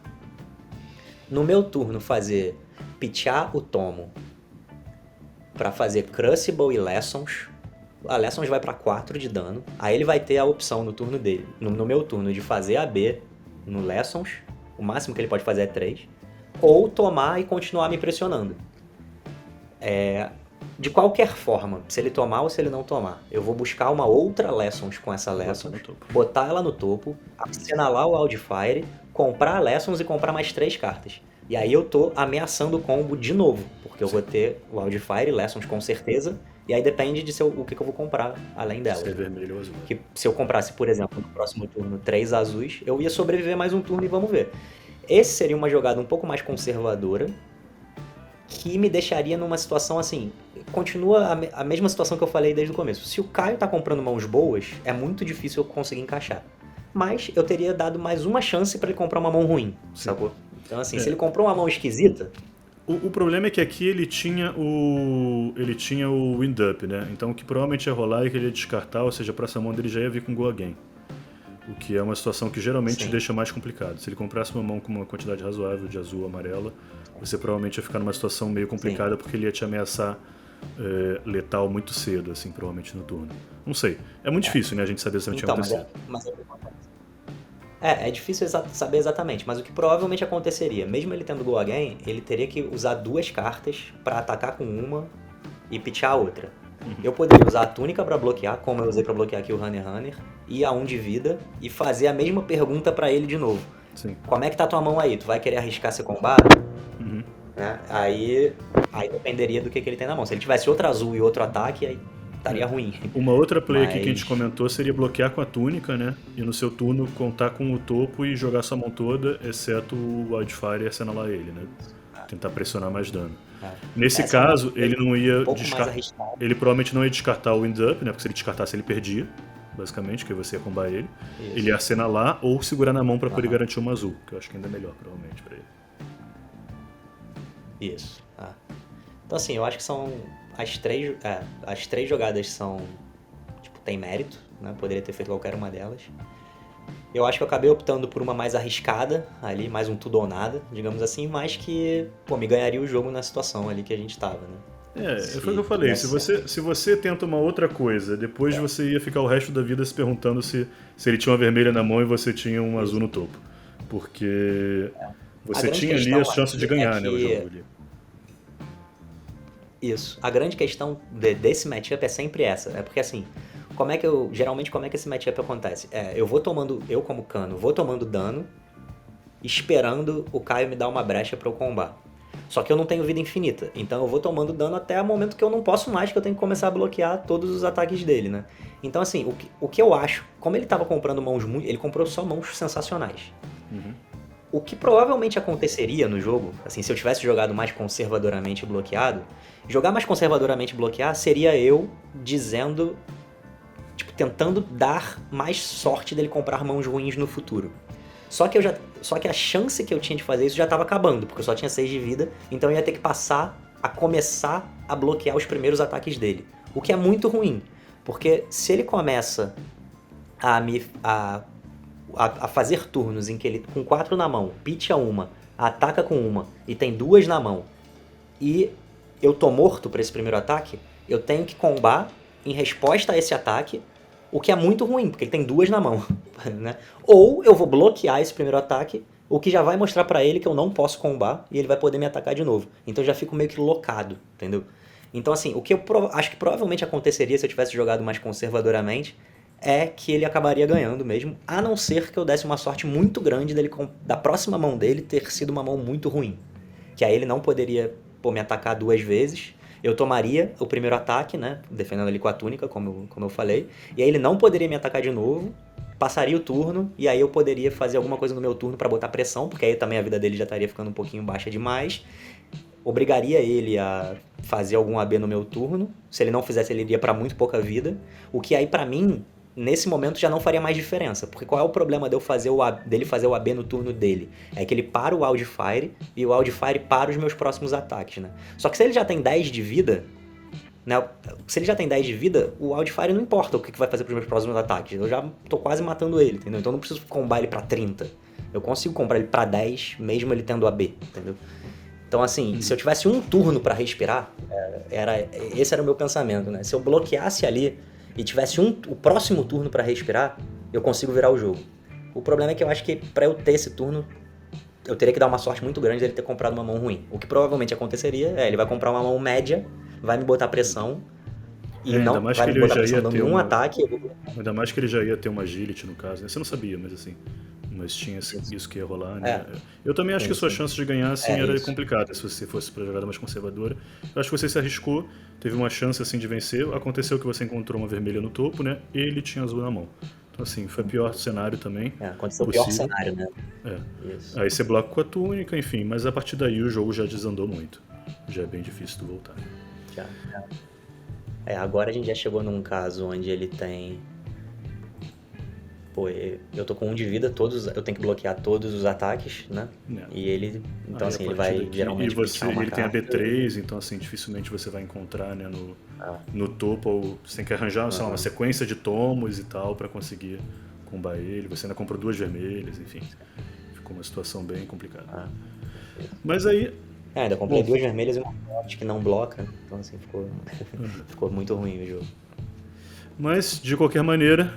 No meu turno fazer pitchar o Tomo para fazer Crucible e Lessons. A Lessons vai para 4 de dano. Aí ele vai ter a opção no turno dele, no meu turno, de fazer AB no Lessons. O máximo que ele pode fazer é 3. Ou tomar e continuar me pressionando. De qualquer forma, se ele tomar ou se ele não tomar, eu vou buscar uma outra Lessons com essa Lessons, botar ela no topo, assinalar o Wildfire, comprar a Lessons e comprar mais 3 cartas. E aí eu tô ameaçando o combo de novo, porque eu vou ter o Wildfire e Lessons com certeza, e aí depende de o que eu vou comprar além delas. Se é vermelho ou azul. Que se eu comprasse, por exemplo, no próximo turno 3 azuis, eu ia sobreviver mais um turno e vamos ver. Esse seria uma jogada um pouco mais conservadora, que me deixaria numa situação assim, continua a mesma situação que eu falei desde o começo. Se o Caio tá comprando mãos boas, é muito difícil eu conseguir encaixar. Mas eu teria dado mais uma chance pra ele comprar uma mão ruim, sacou? Então assim, se ele comprou uma mão esquisita... O problema é que aqui ele tinha o Wind Up, né? Então o que provavelmente ia rolar é que ele ia descartar, ou seja, pra essa mão dele já ia vir com Go Again. O que é uma situação que geralmente deixa mais complicado. Se ele comprasse uma mão com uma quantidade razoável de azul ou amarela, você provavelmente ia ficar numa situação meio complicada, porque ele ia te ameaçar letal muito cedo, assim, provavelmente no turno. Não sei. É muito difícil, né, a gente saber exatamente o que aconteceu. É difícil saber exatamente, mas o que provavelmente aconteceria, mesmo ele tendo Go Again, ele teria que usar 2 cartas pra atacar com uma e pitchar a outra. Eu poderia usar a túnica pra bloquear, como eu usei pra bloquear aqui o Runner, e a 1 de vida, e fazer a mesma pergunta pra ele de novo. Sim. Como é que tá tua mão aí? Tu vai querer arriscar ser combar? Né? Aí dependeria do que ele tem na mão. Se ele tivesse outro azul e outro ataque, aí estaria ruim. Uma outra play aqui que a Mas- gente comentou seria bloquear com a túnica, né? E no seu turno contar com o topo e jogar sua mão toda, exceto o Wildfire e assinalar ele, né? Tentar pressionar mais dano. Nesse Essa é caso, uma- ele não ia um pouco mais descartar. arriscado. Ele provavelmente não ia descartar o Wind Up, né? Porque se ele descartasse, ele perdia, basicamente, que você ia combar ele. Isso. Ele ia assinalar ou segurar na mão pra poder garantir uma azul, que eu acho que ainda é melhor, provavelmente, pra ele. Isso. Então assim, eu acho que são as três jogadas são, tipo, tem mérito, né? Poderia ter feito qualquer uma delas. Eu acho que eu acabei optando por uma mais arriscada ali, mais um tudo ou nada, digamos assim, mas que, pô, me ganharia o jogo na situação ali que a gente tava, né? Foi o que eu falei, der certo. se você tenta uma outra coisa, depois você ia ficar o resto da vida se perguntando se ele tinha uma vermelha na mão e você tinha um azul no topo. Porque você grande tinha ali questão a chance de aqui ganhar, é né, o que- jogo ali. Isso. A grande questão desse matchup é sempre essa. É porque assim, geralmente como é que esse matchup acontece? Eu como Cano, vou tomando dano, esperando o Caio me dar uma brecha pra eu combar. Só que eu não tenho vida infinita, então eu vou tomando dano até o momento que eu não posso mais, que eu tenho que começar a bloquear todos os ataques dele, né? Então assim, o que eu acho, como ele tava comprando mãos muito, ele comprou só mãos sensacionais. O que provavelmente aconteceria no jogo, assim, se eu tivesse jogado mais conservadoramente bloqueado, jogar mais conservadoramente bloquear seria eu dizendo, tipo, tentando dar mais sorte dele comprar mãos ruins no futuro. Só que a chance que eu tinha de fazer isso já estava acabando, porque eu só tinha 6 de vida, então eu ia ter que passar a começar a bloquear os primeiros ataques dele. O que é muito ruim, porque se ele começa a fazer turnos em que ele, com 4 na mão, pitcha uma, ataca com uma e tem 2 na mão, e eu tô morto pra esse primeiro ataque, eu tenho que combar em resposta a esse ataque, o que é muito ruim, porque ele tem 2 na mão, né? Ou eu vou bloquear esse primeiro ataque, o que já vai mostrar pra ele que eu não posso combar e ele vai poder me atacar de novo. Então eu já fico meio que locado, entendeu? Então assim, o que eu acho que provavelmente aconteceria se eu tivesse jogado mais conservadoramente é que ele acabaria ganhando mesmo, a não ser que eu desse uma sorte muito grande da próxima mão dele ter sido uma mão muito ruim. Que aí ele não poderia, me atacar 2 vezes, eu tomaria o primeiro ataque, né, defendendo ali com a túnica, como eu falei, e aí ele não poderia me atacar de novo, passaria o turno, e aí eu poderia fazer alguma coisa no meu turno pra botar pressão, porque aí também a vida dele já estaria ficando um pouquinho baixa demais, obrigaria ele a fazer algum AB no meu turno, se ele não fizesse ele iria pra muito pouca vida, o que aí pra mim, nesse momento já não faria mais diferença, porque qual é o problema dele fazer o AB no turno dele? É que ele para o Wildfire e o Wildfire para os meus próximos ataques, né? Só que se ele já tem 10 de vida, né? Se ele já tem 10 de vida, o Wildfire não importa o que vai fazer para os meus próximos ataques. Eu já tô quase matando ele, entendeu? Então eu não preciso combar ele pra 30. Eu consigo comprar ele pra 10, mesmo ele tendo AB, entendeu? Então assim, se eu tivesse um turno pra respirar, esse era o meu pensamento, né? Se eu bloqueasse ali e tivesse o próximo turno pra respirar, eu consigo virar o jogo. O problema é que eu acho que pra eu ter esse turno, eu teria que dar uma sorte muito grande dele ter comprado uma mão ruim. O que provavelmente aconteceria ele vai comprar uma mão média, vai me botar pressão, e Ainda não mais vai que me ele botar já pressão ia dando ter um uma... ataque. Ainda mais que ele já ia ter uma agility, no caso, né? Você não sabia, mas assim... Mas tinha isso que ia rolar, né? Eu também acho que a sua chance de ganhar, assim, era complicada, se você fosse pra jogada mais conservadora. Eu acho que você se arriscou, teve uma chance, assim, de vencer. Aconteceu que você encontrou uma vermelha no topo, né? E ele tinha azul na mão. Então, assim, foi o pior cenário também. Aconteceu o pior cenário, né? Isso. Aí você bloca com a túnica, enfim. Mas a partir daí o jogo já desandou muito. Já é bem difícil de voltar. Já. Agora a gente já chegou num caso onde ele tem... eu tô com 1 de vida, eu tenho que bloquear todos os ataques, né? E ele, então aí, assim, ele vai geralmente pitchar uma carta. Ele tem a B3, então assim, dificilmente você vai encontrar, né, no topo, ou você tem que arranjar, sei lá, uma sequência de tomos e tal pra conseguir combar ele. Você ainda comprou 2 vermelhas, enfim. Ficou uma situação bem complicada. Mas aí... ainda comprei 2 vermelhas e uma forte que não bloca, então assim, ficou muito ruim o jogo. Mas, de qualquer maneira,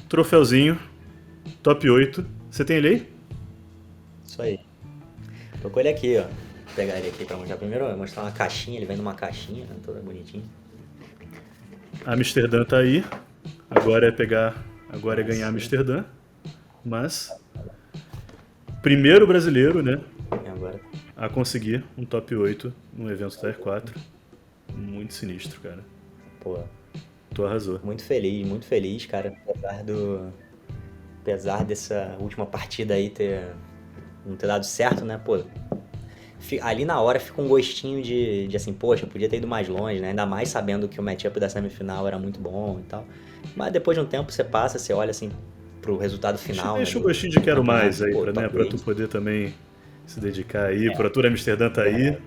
troféuzinho, top 8, Você tem ele aí? Isso aí. Tô com ele aqui, ó. Vou pegar ele aqui pra mostrar primeiro. Eu vou mostrar uma caixinha, ele vem numa caixinha, né? Toda bonitinha. Amsterdã tá aí. Agora é pegar. Agora é ganhar Nossa. Amsterdã. Mas. Primeiro brasileiro, né? E agora. A conseguir um top 8 no evento Tier 4. Muito sinistro, cara. Pô, Tu arrasou. muito feliz, cara. Apesar dessa última partida aí não ter dado certo, né? Pô, ali na hora fica um gostinho de assim, poxa, podia ter ido mais longe, né? Ainda mais sabendo que o matchup da semifinal era muito bom e tal. Mas depois de um tempo você passa, você olha assim pro resultado final, Deixa né? o gostinho de quero campeonato, mais aí, pô, pra, né, top pra tu 8. poder também se dedicar aí. Pro Tour Amsterdã tá aí.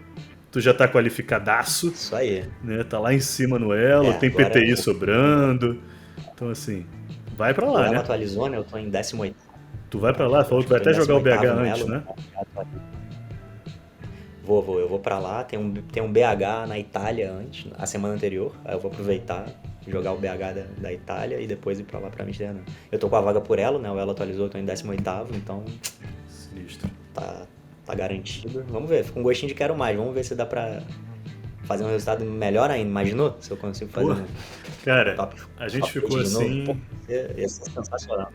Tu já tá qualificadaço, Isso aí. né? Tá lá em cima no elo, tem Agora PTI sobrando. Então assim, vai pra o lá, elo né? atualizou, né? Eu tô em 18º. Tu vai pra lá, falou que vai Tô em até jogar o 18º BH no antes, elo. né? Eu vou pra lá, tem um BH na Itália antes, a semana anterior, aí eu vou aproveitar, jogar o BH da Itália e depois ir pra lá pra Amsterdã. Eu tô com a vaga por elo, né? O elo atualizou, eu tô em 18º, então Sinistro. tá garantido. Vamos ver, fica um gostinho de quero mais, vamos ver se dá pra fazer um resultado melhor ainda. Imaginou se eu consigo fazer Pô, cara, top, a gente top ficou 8 de novo? Pô, assim. ia ser sensacional.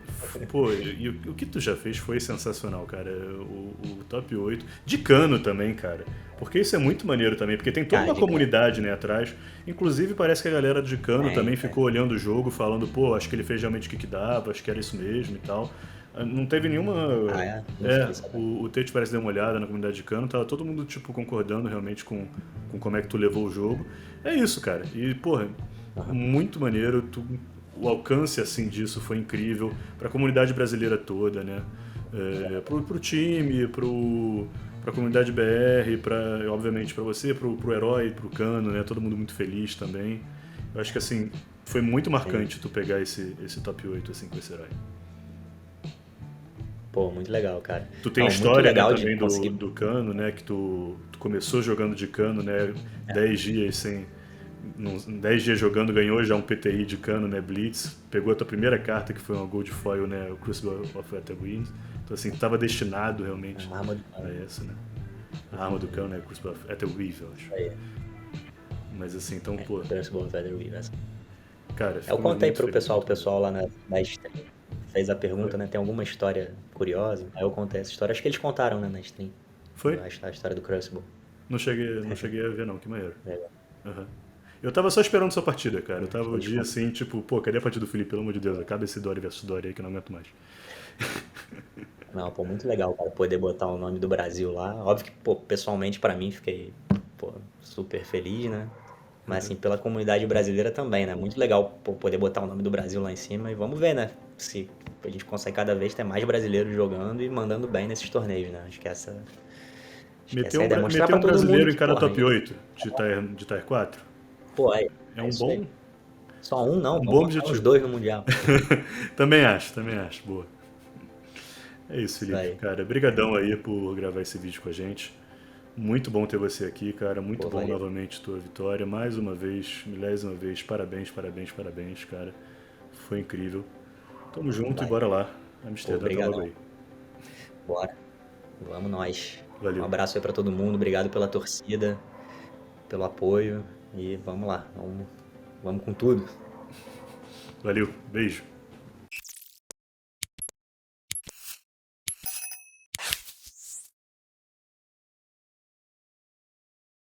Pô, e o que tu já fez foi sensacional, cara. O top 8. De cano também, cara. Porque isso é muito maneiro também, porque tem toda Cara, uma de cara. comunidade, né, atrás. Inclusive, parece que a galera de cano também É. ficou olhando o jogo, falando, pô, acho que ele fez realmente o que dava, acho que era isso mesmo e tal. Não teve nenhuma. Ah, é? Não fiquei sabendo. O Tete parece dar uma olhada na comunidade de cano, tava todo mundo, tipo, concordando realmente com como é que tu levou o jogo. É isso, cara. E, porra, muito maneiro. O alcance, assim, disso foi incrível pra comunidade brasileira toda, né? Pro time, pra comunidade BR, obviamente pra você, pro Herói, pro Cano, né? Todo mundo muito feliz também. Eu acho que, assim, foi muito marcante tu pegar esse top 8, assim, com esse Herói. Pô, muito legal, cara. Tu tem Não, muito história, né, legal de também conseguir. do cano, né? Que tu começou jogando de cano, né? 10 dias sem. 10 dias jogando, ganhou já um PTI de cano, né? Blitz. Pegou a tua primeira carta, que foi uma Gold Foil, né? O Crucible of Etherwind. Então, assim, tu tava destinado realmente Uma arma do a essa, né? A arma do cano, né? Crucible of Etherweave, eu acho. aí. Mas assim, então, pô, Crucible Feather Weave, essa. cara, Eu ficamos contei muito pro felizes. pessoal, o pessoal lá na stream fez a pergunta, Foi? né? Tem alguma história curiosa? Aí eu contei essa história. Acho que eles contaram, né, na stream. Foi? A história do Crucible. Não cheguei a ver, não, que maneiro. Legal. Aham. Eu tava só esperando sua partida, cara. Eu tava Acho que o eles dia contaram. assim, tipo, pô, cadê a partida do Felipe? Pelo amor de Deus, acaba esse Dory versus Dory aí que eu não aguento mais. Não, pô, muito legal, cara, poder botar o nome do Brasil lá. Óbvio que, pô, pessoalmente pra mim fiquei, pô, super feliz, né? Mas assim, pela comunidade brasileira também, né? Muito legal pô, poder botar o nome do Brasil lá em cima e vamos ver, né? Se a gente consegue cada vez ter mais brasileiros jogando e mandando bem nesses torneios, né? Acho que essa é a ideia. Mostrar Meter pra um todo mundo brasileiro em que, cada porra, top 8 de tier 4 pô, aí, é é um isso aí. bom, Só um não, um vamos bom botar uns objetivo. dois no Mundial. Também acho, boa. É isso, Isso Felipe. aí. Cara, brigadão aí por gravar esse vídeo com a gente. Muito bom ter você aqui, cara. Muito Pô, bom valeu. novamente tua vitória. Mais uma vez, milésima vez. Parabéns, parabéns, parabéns, cara. Foi incrível. Tamo junto e Vai. bora lá. Pô, Amsterdã tá logo obrigadão. aí. Bora. Vamos nós. Um Valeu. abraço aí pra todo mundo. Obrigado pela torcida, pelo apoio. E vamos lá. Vamos com tudo. Valeu. Beijo.